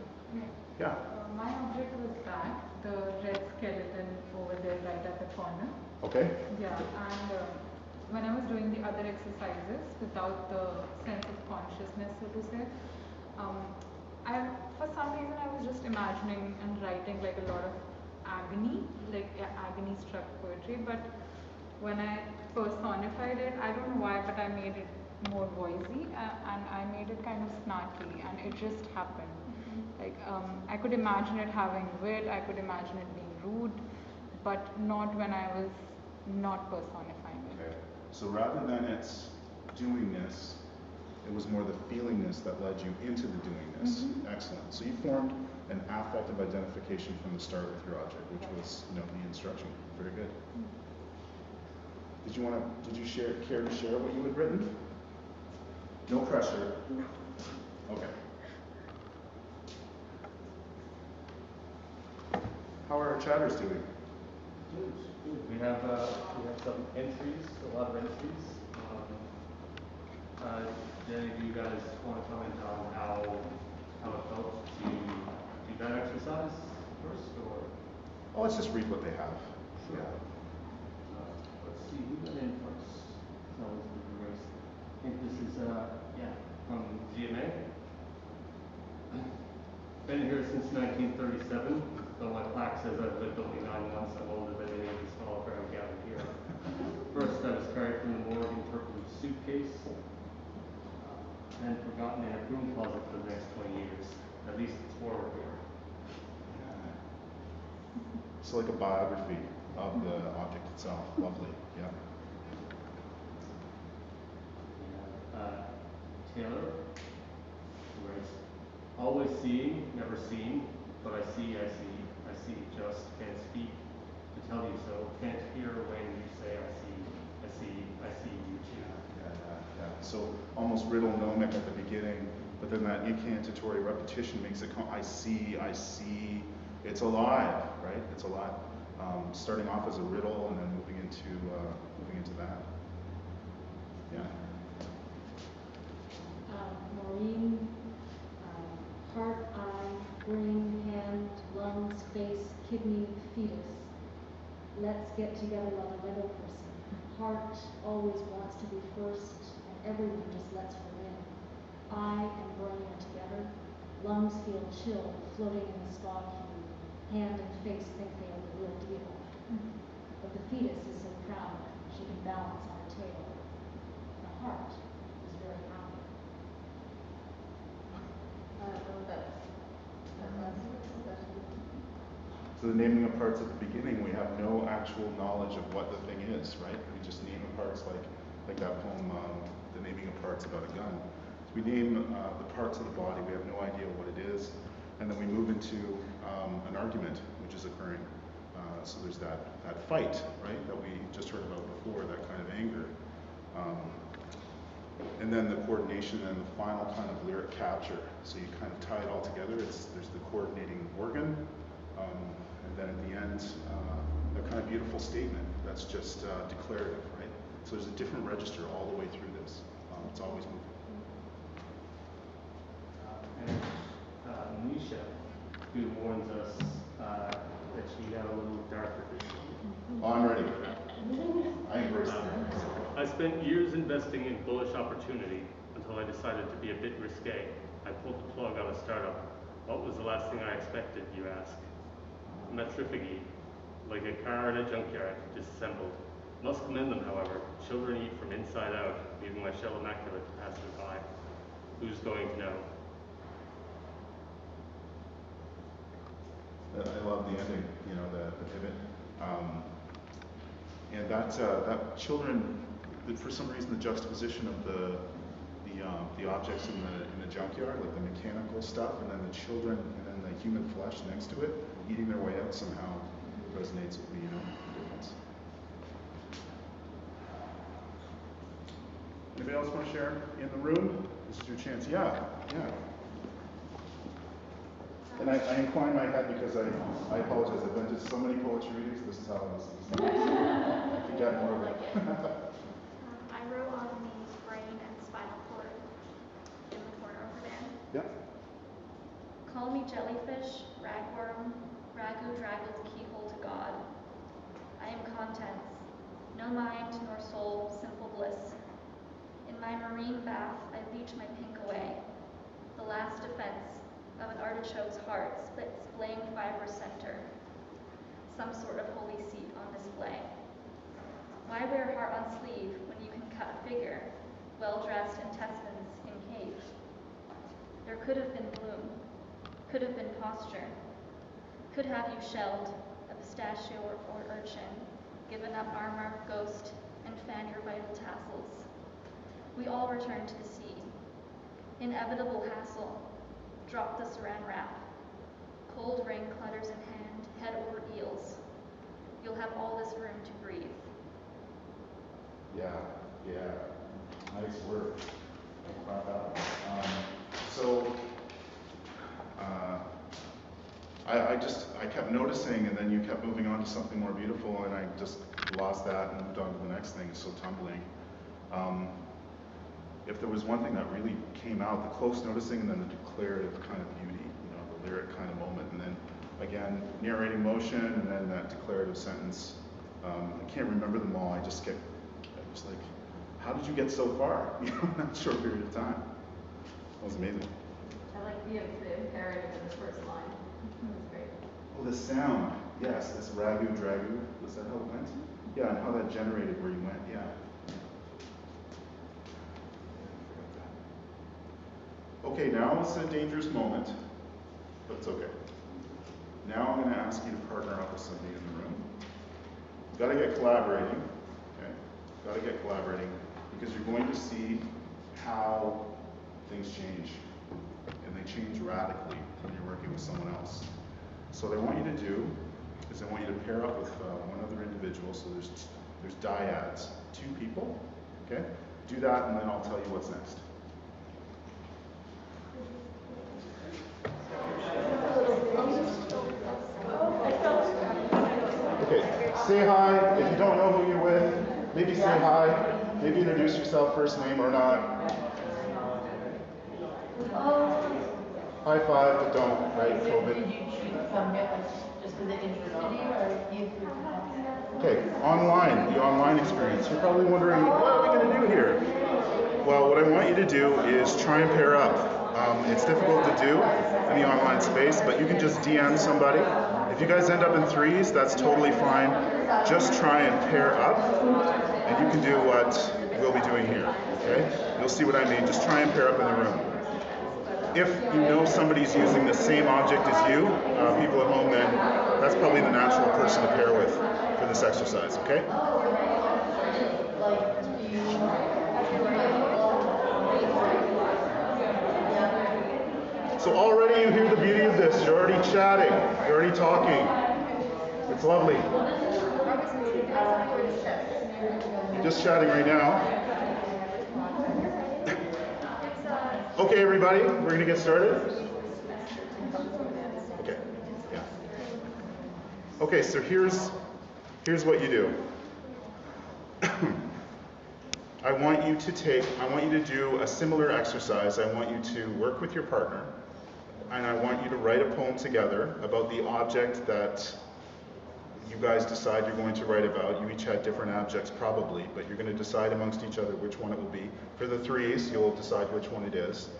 Yeah. My object was that, the red skeleton over there right at the corner. Okay. Yeah, and when I was doing the other exercises without the sense of consciousness, so to say, for some reason I was just imagining and writing like a lot of agony, like agony-struck poetry, but when I personified it, I don't know why, but I made it more voicey and I made it kind of snarky, and it just happened. Like I could imagine it having wit, I could imagine it being rude, but not when I was not personifying it. Okay. So rather than its doingness, it was more the feelingness that led you into the doingness. Excellent. So you formed an affective identification from the start with your object, which was, the instruction. Very good. Did you care to share what you had written? No pressure. Okay. How are our chatters doing? Good. We have some entries, a lot of entries. Do any of you guys want to comment on how it felt to do that exercise first, or? Oh, let's just read what they have. Sure. Yeah. Let's see, who got in first? So I think this is from GMA. Been here since 1937, though my plaque says I've lived only 9 months. I'm older than any of the small crowd gathered here. First, I was carried from the morgue in purple suitcase, and forgotten in a broom closet for the next 20 years. At least it's forward here. So like a biography of the object itself. Lovely. Yeah. Taylor writes, always seeing, never seen, but I see, just can't speak to tell you so, can't hear when you say I see you too. Yeah. So almost riddle gnomic at the beginning, but then that incantatory repetition makes it come, I see, it's alive, right? It's alive. Starting off as a riddle and then moving into that. Yeah. Maureen, heart, eye, brain, hand, lungs, face, kidney, fetus. Let's get together like a Lego person. Heart always wants to be first, and everyone just lets her in. Eye and brain are together. Lungs feel chill, floating in the spot hue. Hand and face think they are the real deal. But the fetus is so proud, she can balance on her tail. The heart is very happy. I don't know if that's So the naming of parts at the beginning, we have no actual knowledge of what the thing is, right? We just name the parts like that poem, The Naming of Parts about a gun. So we name the parts of the body, we have no idea what it is, and then we move into an argument which is occurring. So there's that fight, right, that we just heard about before, that kind of anger. And then the coordination and the final kind of lyric capture. So you kind of tie it all together. There's the coordinating organ, and then at the end, a kind of beautiful statement that's just declarative, right? So there's a different register all the way through this. It's always moving. And Nisha, who warns us that she got a little darker this year. Oh, I'm ready. I embrace that. I spent years investing in bullish opportunity until I decided to be a bit risque. I pulled the plug on a startup. What was the last thing I expected, you ask? Metrifygy, like a car in a junkyard, disassembled. Must commend them, however. Children eat from inside out, leaving my shell immaculate to pass them by. Who's going to know? I love the ending, you know, the pivot. And that children, for some reason, the juxtaposition of the objects in the junkyard, like the mechanical stuff, and then the children, and then the human flesh next to it, eating their way out somehow resonates with me, you know, the difference. Anybody else want to share in the room? This is your chance. Yeah. And I incline my head because I apologize. I've been to so many poetry readings. This is how it is. I forget more of it. I wrote on the brain and spinal cord in the corner of her band. Yeah. Call me jellyfish, ragworm, ragu draggled keyhole to God. I am contents, no mind nor soul, simple bliss. In my marine bath, I leech my pink away. The last defense of an artichoke's heart splits flame fiber center. Some sort of holy seat on display. Why wear heart on sleeve when you can cut a figure, well-dressed intestines in cave? There could have been bloom, could have been posture, could have you shelled a pistachio or urchin, given up armor, ghost, and fan your vital tassels. We all return to the sea. Inevitable hassle, drop the saran wrap. Cold rain clutters in hand, head over eels. You'll have all this room to breathe. Yeah. Nice work. I'll clap out. I kept noticing, and then you kept moving on to something more beautiful, and I just lost that and moved on to the next thing. It's so tumbling. If there was one thing that really came out, the close noticing and then the declarative kind of beauty, you know, the lyric kind of moment, and then again, narrating motion, and then that declarative sentence. I can't remember them all. I was like, how did you get so far? You know, in that short period of time. That was amazing. I like the imperative in the first line. That's great. Oh, the sound. Yes, this ragu, dragu. Was that how it went? Yeah, and how that generated where you went. Yeah. Okay, now it's a dangerous moment, but it's okay. Now I'm going to ask you to partner up with somebody in the room. You've got to get collaborating, okay? Got to get collaborating because you're going to see how things change, and they change radically when you're working with someone else. So what I want you to do is I want you to pair up with one other individual. So there's dyads, 2 people, okay? Do that, and then I'll tell you what's next. Okay, say hi. If you don't know who you're with, maybe say hi. Maybe introduce yourself, first name or not. High five, but don't, right? COVID. Did you choose just for the intro? Okay, online, the online experience. You're probably wondering, what are we going to do here? Well, what I want you to do is try and pair up. It's difficult to do in the online space, but you can just DM somebody. If you guys end up in threes, that's totally fine. Just try and pair up, and you can do what we'll be doing here, okay? You'll see what I mean. Just try and pair up in the room. If you know somebody's using the same object as you, people at home, then that's probably the natural person to pair with for this exercise, okay? So already you hear the beauty of this. You're already chatting. You're already talking. It's lovely. You're just chatting right now. Okay, everybody, we're going to get started. Okay, yeah. Okay, so here's what you do. I want you to do a similar exercise. I want you to work with your partner, and I want you to write a poem together about the object that you guys decide you're going to write about. You each had different objects probably, but you're going to decide amongst each other which one it will be. For the threes, you'll decide which one it is.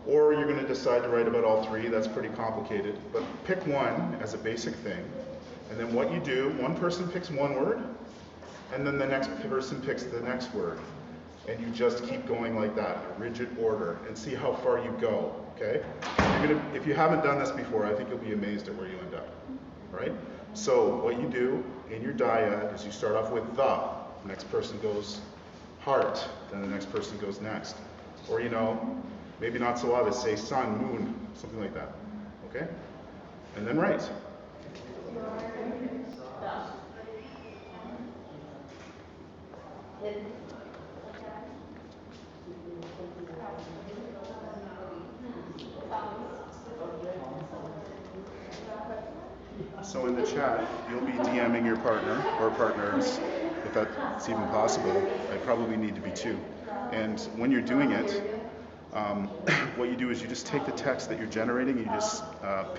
Or you're going to decide to write about all three. That's pretty complicated. But pick one as a basic thing. And then what you do, one person picks one word, and then the next person picks the next word. And you just keep going like that, in a rigid order, and see how far you go, okay? If you haven't done this before, I think you'll be amazed at where you end up, right? So what you do in your dyad is you start off with the next person goes heart, then the next person goes next. Or, you know, maybe not so obvious, say sun, moon, something like that, okay? And then write. So in the chat, you'll be DMing your partner or partners, if that's even possible. I probably need to be two. And when you're doing it, what you do is you just take the text that you're generating, you just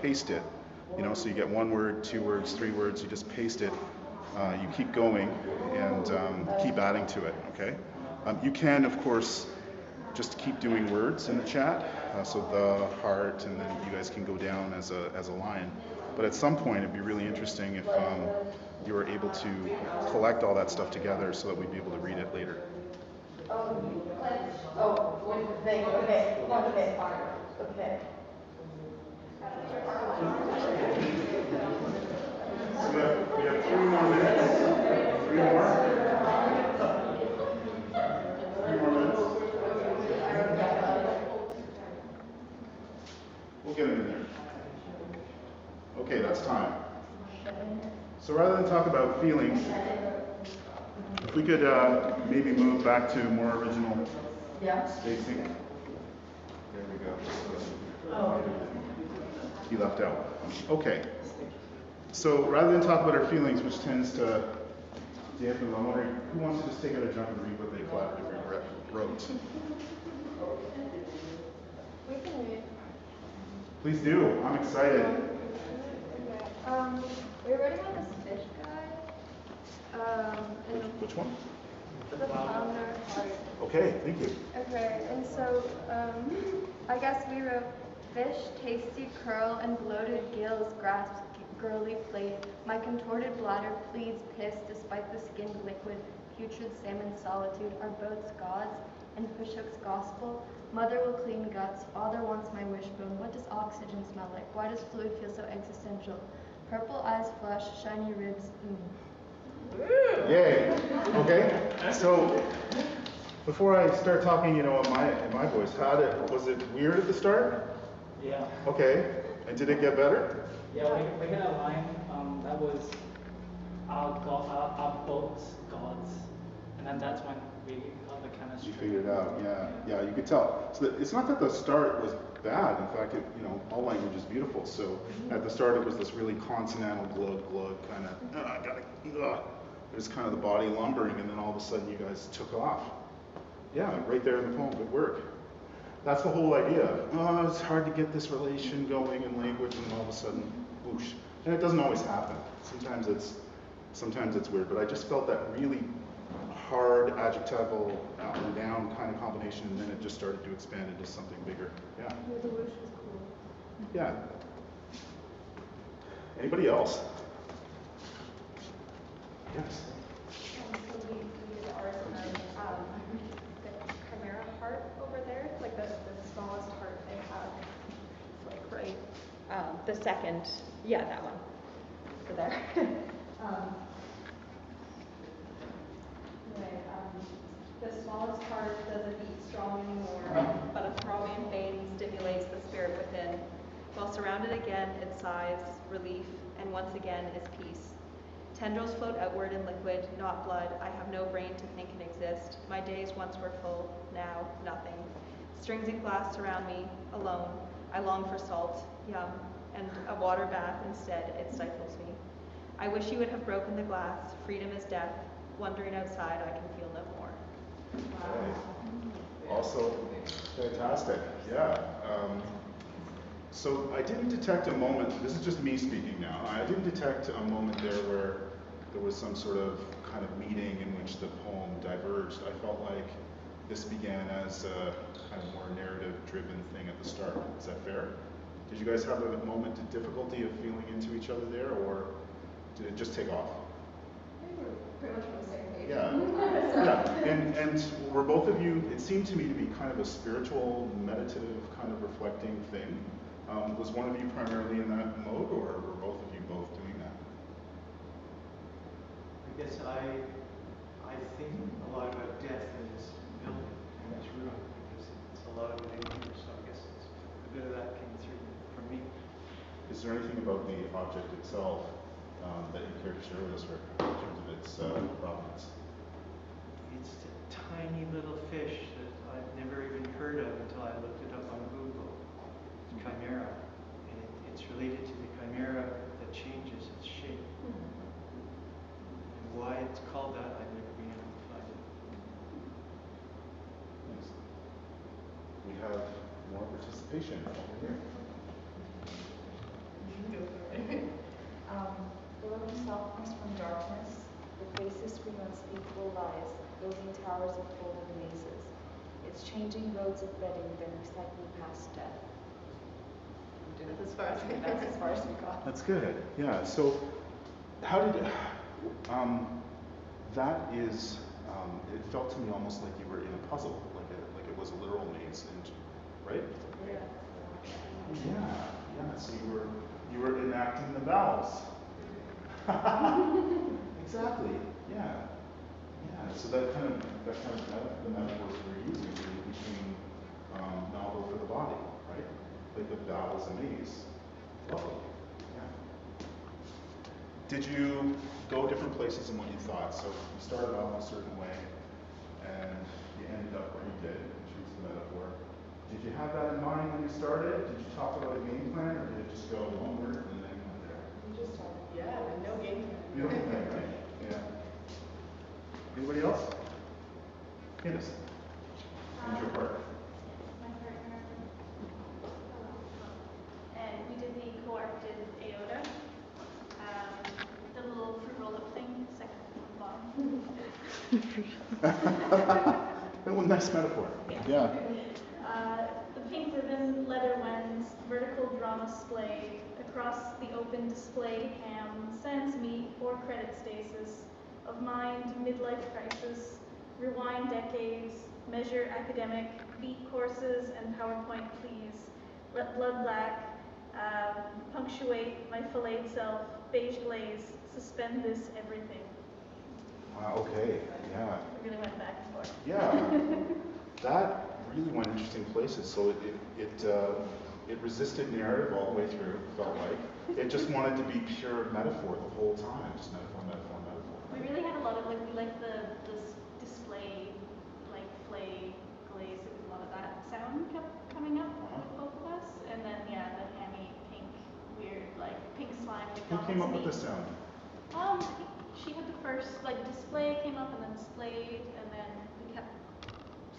paste it. You know, so you get one word, 2 words, 3 words, you just paste it. You keep going and keep adding to it, okay? You can, of course, just keep doing words in the chat. So the, heart, and then you guys can go down as a line. But at some point, it'd be really interesting if you were able to collect all that stuff together so that we'd be able to read it later. With the thing, okay, okay. So we have 3 more minutes. 3 more. 3 more minutes. We'll get them in there. Okay, that's time. So rather than talk about feelings, if we could maybe move back to more original spacing. There we go. He left out. Okay. So rather than talk about our feelings, which tends to dampen them, I'm wondering who wants to just take out a jump and read what they wrote? We can read. Please do. I'm excited. We're writing on this fish guy. Which one? The flounder heart. Okay, thank you. Okay, and so I guess we wrote fish, tasty curl, and bloated gills grasp girly plate. My contorted bladder pleads piss despite the skinned liquid. Putrid salmon solitude are boats gods and fishhook's gospel. Mother will clean guts. Father wants my wishbone. What does oxygen smell like? Why does fluid feel so existential? Purple eyes flush, shiny ribs. Yay. Okay. So before I start talking, in my voice, was it weird at the start? Yeah. Okay. And did it get better? Yeah, we hit a line that was our boats gods, and then that's when we got the chemistry. You figured it out. Yeah. You could tell. So it's not that the start was bad. In fact, all language is beautiful. So at the start, it was this really consonantal glug kind of. It was kind of the body lumbering, and then all of a sudden, you guys took off. Yeah, right there in the poem. Good work. That's the whole idea. It's hard to get this relation going in language, and all of a sudden, whoosh. And it doesn't always happen. Sometimes it's sometimes it's weird, but I just felt that really hard adjectival out and down kind of combination, and then it just started to expand into something bigger. Yeah. The whoosh was cool. Yeah. Anybody else? Yes. So we did ours and then the chimera heart over there, like the smallest heart they have, like right, the second, yeah, that one, over there. The smallest heart doesn't beat strong anymore, but a throbbing pain stimulates the spirit within. While surrounded again, it sighs, relief, and once again is peace. Tendrils float outward in liquid, not blood. I have no brain to think and exist. My days once were full, now nothing. Strings and glass surround me, alone. I long for salt, yum, and a water bath instead. It stifles me. I wish you would have broken the glass. Freedom is death. Wandering outside, I can feel no more. Okay. Also, fantastic. Yeah. So I didn't detect a moment, this is just me speaking now, I didn't detect a moment there where there was some sort of kind of meeting in which the poem diverged. I felt like this began as a kind of more narrative-driven thing at the start. Is that fair? Did you guys have a moment of difficulty of feeling into each other there, or did it just take off? I think we're pretty much on the same page. Yeah. Yeah. And were both of you, it seemed to me to be kind of a spiritual, meditative, kind of reflecting thing. Was one of you primarily in that mode, or were both of you both doing that? I guess I think a lot about death in this building, in this room, because it's a lot of it in here, so I guess it's, a bit of that came through for me. Is there anything about the object itself that you care to share with us in terms of its provenance? It's a tiny little fish that I've never even heard of until I looked it up on Google. It's chimera, and it's related to the chimera that changes its shape. And why it's called that, I've never been able to find it. Thanks. We have more participation over here. Below himself comes from darkness, the faces scream unspeakable lies, building towers of folded mazes. It's changing roads of bedding, then recycling past death. That's as far as we That's as far as we got. That's good. Yeah. So, how did that is? It felt to me almost like you were in a puzzle, like it was a literal maze, right? Yeah. Yeah. Yeah. So you were enacting the vowels. Exactly. Yeah. Yeah. So that kind of the metaphors we're using between novel for the body, right? Like the vowels and maze. Lovely. Yeah. Did you go different places than what you thought? So you started off a certain way, and you ended up where you did, in terms of the metaphor. Did you have that in mind when you started? Did you talk about a game plan, or did it just go onward and then went there? We just started. Yeah, no game plan. You don't think, right? Yeah. Anybody else? Candace. Who's your partner? My partner, and we did the coarcted aorta, the little fruit roll-up thing, second from the bottom. Oh, nice metaphor. Yeah. The pink ribbon, leather lens, vertical drama splay, across the open display cam, sends me 4 credit stasis of mind, midlife crisis, rewind decades, measure academic, beat courses, and PowerPoint please. Let blood black, punctuate my filleted self, beige glaze, suspend this everything. Wow, okay, yeah. We really went back and forth. Yeah, that really went interesting places. So it resisted narrative all the way through, felt like. It just wanted to be pure metaphor the whole time, just metaphor, metaphor, metaphor. We really had a lot of, we like the display, like flay, glaze, there was a lot of that sound kept coming up with both of us. And then, yeah, the hammy pink, weird, like pink slime. Who came up with the sound? I think she had the first, display came up and then displayed, and then we kept,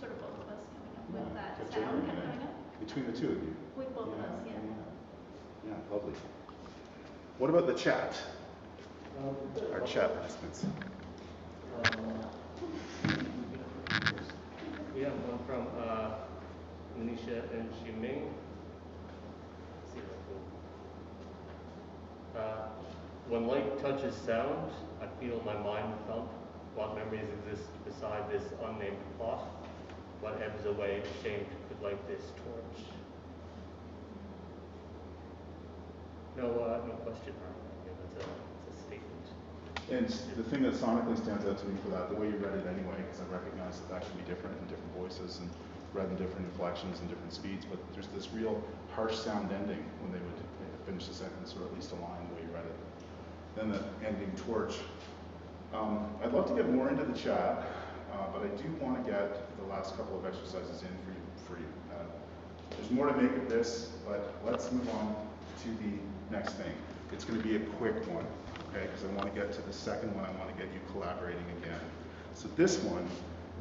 sort of both of us coming up with that sound kept coming up. Between the two of you? With both of us, yeah. Yeah, lovely. What about the chat? Our chat participants. We have one from Manisha and Ximing. When light touches sound, I feel my mind thump. What memories exist beside this unnamed plot? What ebbs away, ashamed could light this torch? No question mark. Yeah, that's a statement. And the thing that sonically stands out to me for that, the way you read it anyway, because I recognize that can be different in different voices and read in different inflections and different speeds, but there's this real harsh sound ending when they would finish the sentence, or at least a line the way you read it. Then the ending torch. I'd love to get more into the chat, but I do want to get the last couple of exercises in for you. There's more to make of this, but let's move on to the next thing. It's going to be a quick one, okay? Because I want to get to the second one. I want to get you collaborating again. So this one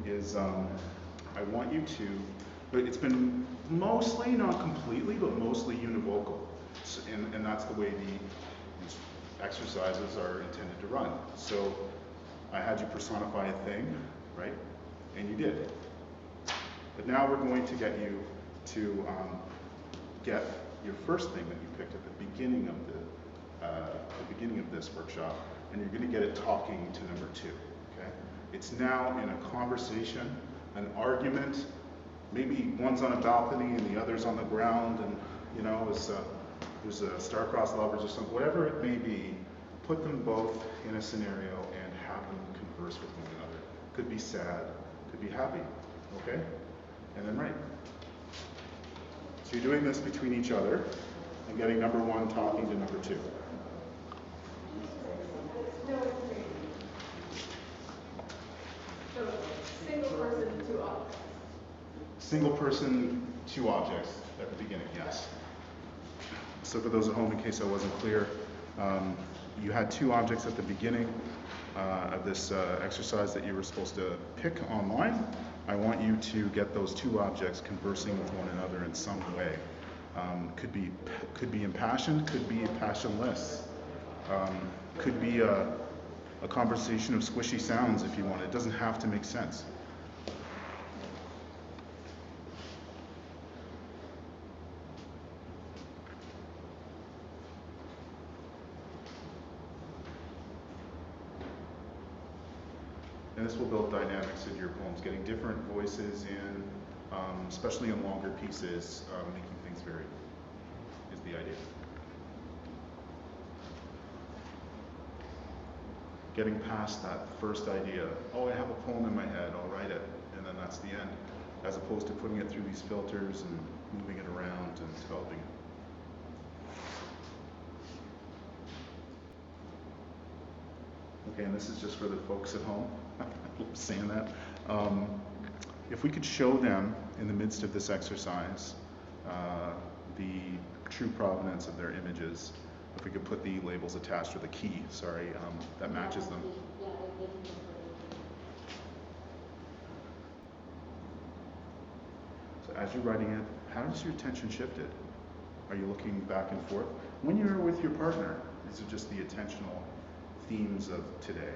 is, I want you to, but it's been mostly, not completely, but mostly univocal. So, and that's the way these exercises are intended to run. So I had you personify a thing, right? And you did. But now we're going to get you to get your first thing that you picked at the beginning of this workshop, and you're going to get it talking to number 2. Okay? It's now in a conversation, an argument. Maybe one's on a balcony and the other's on the ground, and there's a star-crossed lovers or something. Whatever it may be, put them both in a scenario and have them converse with one another. Could be sad, could be happy. Okay? And then write. So you're doing this between each other and getting number 1 talking to number 2. So single person, 2 objects. Single person, 2 objects at the beginning, yes. So for those at home, in case I wasn't clear, you had 2 objects at the beginning of this exercise that you were supposed to pick online. I want you to get those 2 objects conversing with one another in some way. Could be impassioned, could be passionless, could be a conversation of squishy sounds if you want. It doesn't have to make sense. And this will build dynamics in your poems, getting different voices in, especially in longer pieces, making things varied is the idea. Getting past that first idea, oh, I have a poem in my head, I'll write it, and then that's the end, as opposed to putting it through these filters and moving it around and developing it. Okay, and this is just for the folks at home. I love saying that. If we could show them in the midst of this exercise the true provenance of their images, if we could put the labels attached, or the key, sorry, that matches them. So as you're writing it, how does your attention shift it? Are you looking back and forth? When you're with your partner, these are just the attentional themes of today.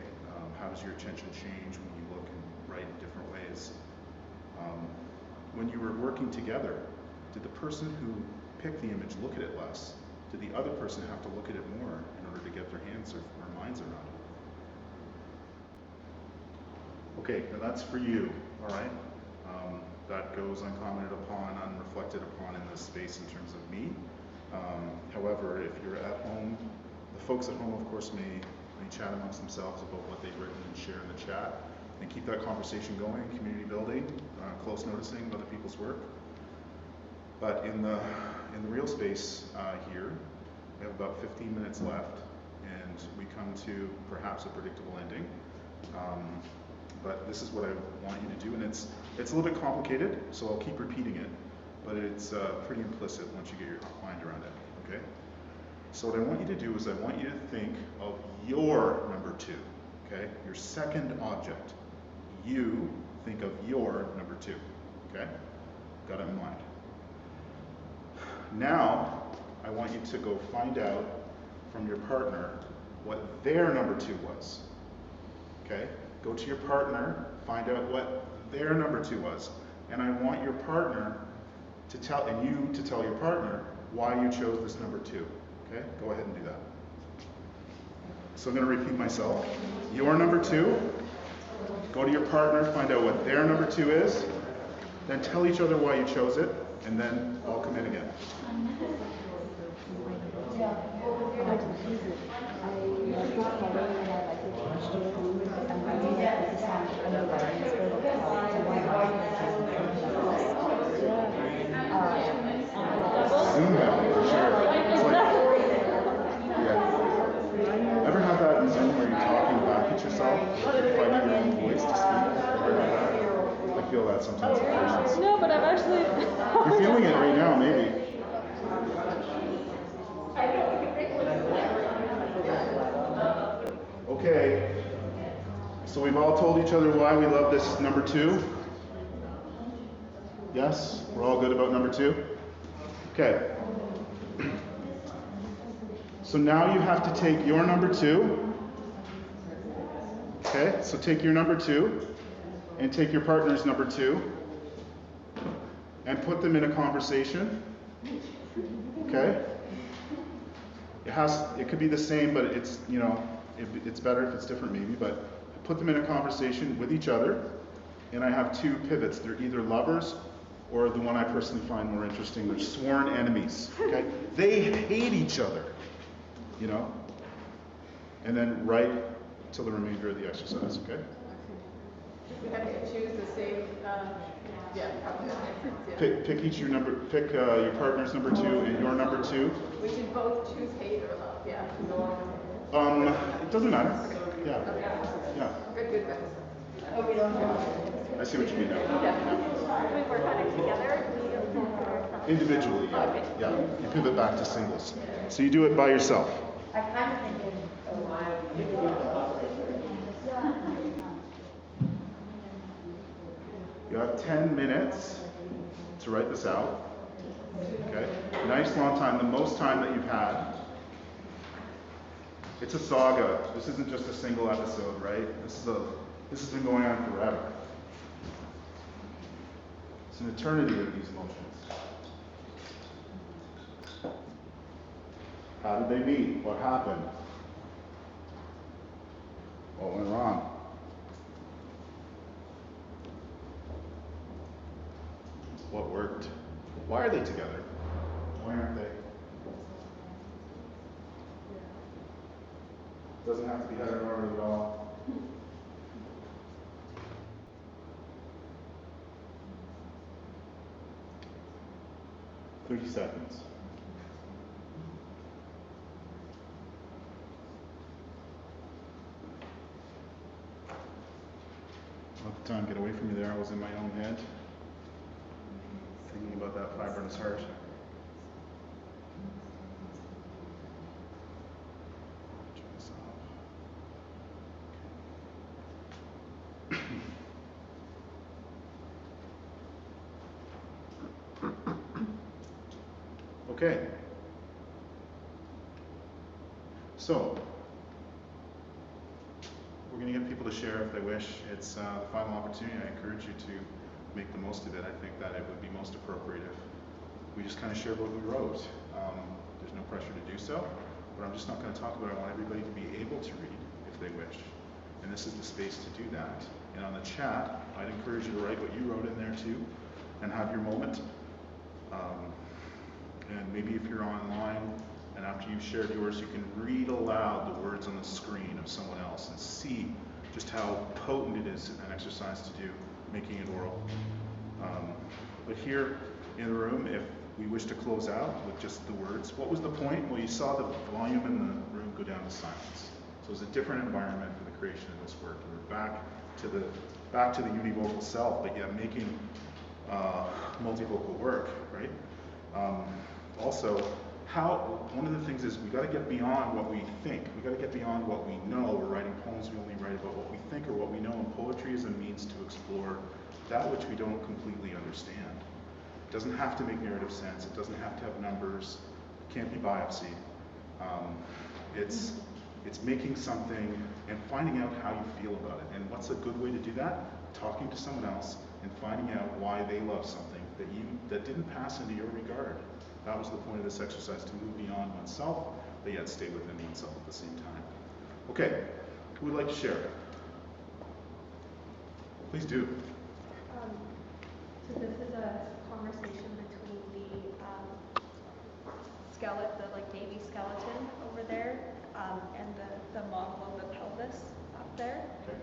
How does your attention change when you look and write in different ways? When you were working together, did the person who picked the image look at it less? Did the other person have to look at it more in order to get their hands or minds around it? Okay, now that's for you, all right? That goes uncommented upon, unreflected upon in this space in terms of me. However, if you're at home, the folks at home, of course, may chat amongst themselves about what they've written and share in the chat, and keep that conversation going, community building, close noticing of other people's work. But in the real space here, we have about 15 minutes left, and we come to perhaps a predictable ending. But this is what I want you to do, and it's a little bit complicated, so I'll keep repeating it, but it's pretty implicit once you get your mind around it, okay? So what I want you to do is I want you to think of your number 2, okay? Your second object. You think of your number 2, okay? Got it in mind. Now, I want you to go find out from your partner what their number 2 was. Okay? Go to your partner, find out what their number 2 was. And I want your partner to tell, and you to tell your partner why you chose this number 2. Okay? Go ahead and do that. So I'm going to repeat myself. Your number 2, go to your partner, find out what their number 2 is, then tell each other why you chose it, and then I'll come in again. Zoom out, for sure. It's like, yeah. Ever have that in Zoom where you're talking back at yourself, finding your own voice to speak? Ever have that? I feel that sometimes in patients. No, but I'm actually... You're feeling it right now, maybe. Okay, so we've all told each other why we love this number 2. Yes? We're all good about number 2? Okay. So now you have to take your number 2. Okay, so take your number 2 and take your partner's number 2 and put them in a conversation. Okay? It could be the same, but it's, you know, it's better if it's different maybe, but put them in a conversation with each other, and I have 2 pivots. They're either lovers or the one I personally find more interesting, they're sworn enemies. Okay? They hate each other, you know? And then write till the remainder of the exercise, okay? We have to choose the same, probably. Yeah. Pick your partner's number 2 and your number 2. We should both choose hate or love, yeah. It doesn't matter. Yeah. Okay. Yeah. Good. Oh, we don't have. I see what you mean now. We work on it together. Individually, yeah. Okay. Yeah. You pivot back to singles. So you do it by yourself. I kind of think You have 10 minutes to write this out. Okay? Nice long time, the most time that you've had. It's a saga. This isn't just a single episode, right? This has been going on forever. It's an eternity of these emotions. How did they meet? What happened? What went wrong? What worked? Why are they together? Why aren't they? Doesn't have to be heteronormative at all. "30 seconds. Let the time get away from me there. I was in my own head, thinking about that fibrinous heart. Turn this off. Okay. So, we're going to get people to share if they wish. It's the final opportunity. I encourage you to make the most of it. I think that it would be most appropriate if we just kind of share what we wrote. There's no pressure to do so, but I'm just not going to talk about it. I want everybody to be able to read if they wish. And this is the space to do that. And on the chat, I'd encourage you to write what you wrote in there too, and have your moment. And maybe if you're online, and after you've shared yours, you can read aloud the words on the screen of someone else and see just how potent it is an exercise to do, making it oral. But here in the room, if we wish to close out with just the words, what was the point? Well, you saw the volume in the room go down to silence. So it was a different environment for the creation of this work. We were back to the univocal self, but yet making multivocal work, right? Also, one of the things is we got to get beyond what we think. We got to get beyond what we know. We're writing poems, we only write about what we think or what we know, and poetry is a means to explore that which we don't completely understand. It doesn't have to make narrative sense. It doesn't have to have numbers. It can't be biopsy. It's It's making something and finding out how you feel about it. And what's a good way to do that? Talking to someone else and finding out why they love something that didn't pass into your regard. That was the point of this exercise, to move beyond oneself, but yet stay within oneself at the same time. Okay, who would like to share? Please do. So this is a conversation between the skeleton, the like baby skeleton over there, and the model of the pelvis up there. Okay.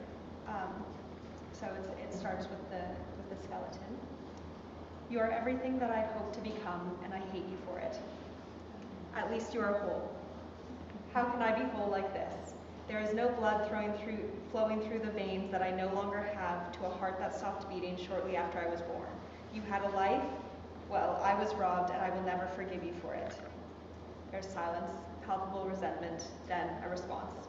So it starts with the skeleton. You are everything that I've hoped to become, and I hate you for it. At least you are whole. How can I be whole like this? There is no blood flowing through the veins that I no longer have to a heart that stopped beating shortly after I was born. You had a life? Well, I was robbed, and I will never forgive you for it. There's silence, palpable resentment, then a response.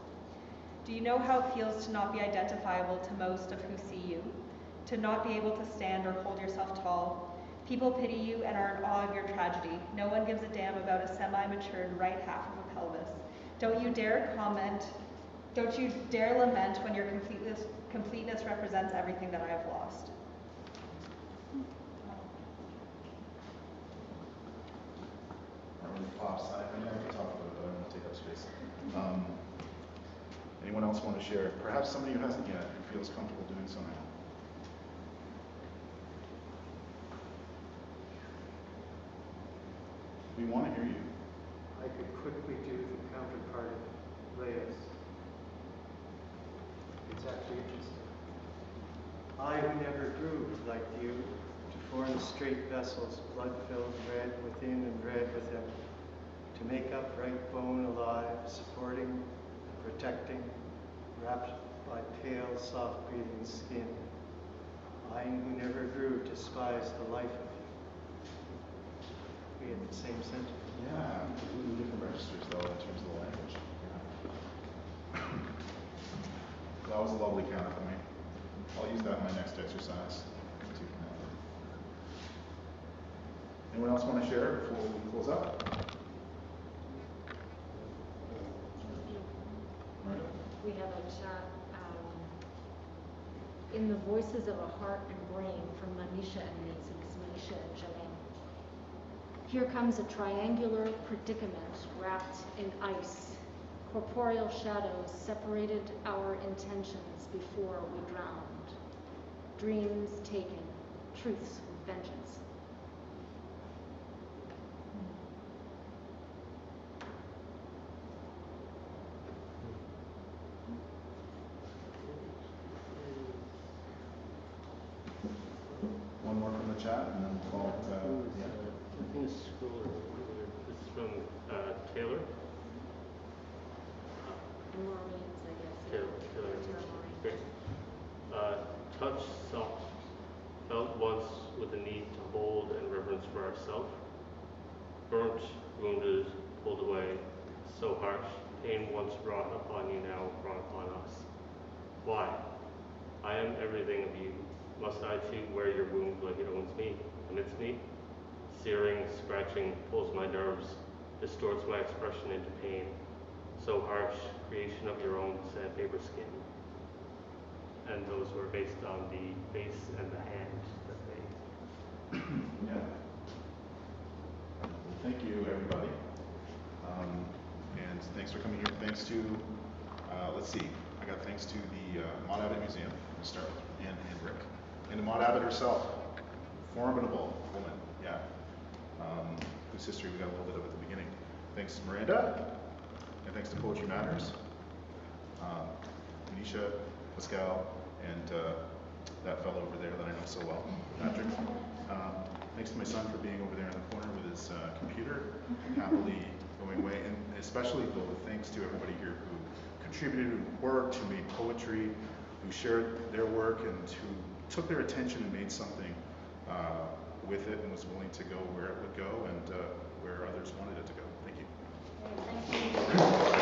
Do you know how it feels to not be identifiable to most of who see you? To not be able to stand or hold yourself tall? People pity you and are in awe of your tragedy. No one gives a damn about a semi-matured right half of a pelvis. Don't you dare lament when your completeness represents everything that I have lost. I mean, I could talk about it, but I don't want to take up space. Anyone else want to share? Perhaps somebody who hasn't yet, who feels comfortable doing so now. We want to hear you. I could quickly do the counterpart of Leia's. It's actually interesting. I who never grew like you, to form straight vessels, blood-filled, red within and red within, to make upright bone alive, supporting, protecting, wrapped by pale, soft-breathing skin. I who never grew, despise the life of you. We had the same sentiment. Yeah, completely different registers though in terms of the language. Yeah. That was a lovely count for me. I'll use that in my next exercise. Anyone else want to share before we close up? We have a chat in the voices of a heart and brain from Manisha and me, so it's Manisha and Janine. Here comes a triangular predicament wrapped in ice. Corporeal shadows separated our intentions before we drowned. Dreams taken, truths with vengeance. One more from the chat, and then we'll call it the end. I think it's scroller. This is from Taylor. Maureen's, I guess. Taylor. Great. Touch soft, felt once with a need to hold and reverence for ourselves. Burnt, wounded, pulled away, so harsh. Pain once brought upon you, now brought upon us. Why? I am everything of you. Must I too wear your wound like it owns me, amidst me? Searing, scratching, pulls my nerves, distorts my expression into pain. So harsh, creation of your own sandpaper skin. And those were based on the face and the hand that they... Yeah. Well, thank you, everybody. And thanks for coming here. Thanks to, let's see, I got thanks to the Maude Abbott Museum, to start with, and Rick. And to Maude Abbott herself, formidable woman, yeah, whose history we got a little bit of at the beginning. Thanks to Miranda, and thanks to Poetry Matters, Manisha, Pascal, and that fellow over there that I know so well, Patrick. Thanks to my son for being over there in the corner with his computer, happily going away, and especially though thanks to everybody here who contributed, who worked, who made poetry, who shared their work, and who took their attention and made something with it and was willing to go where it would go and where others wanted it to go. Thank you. Thank you.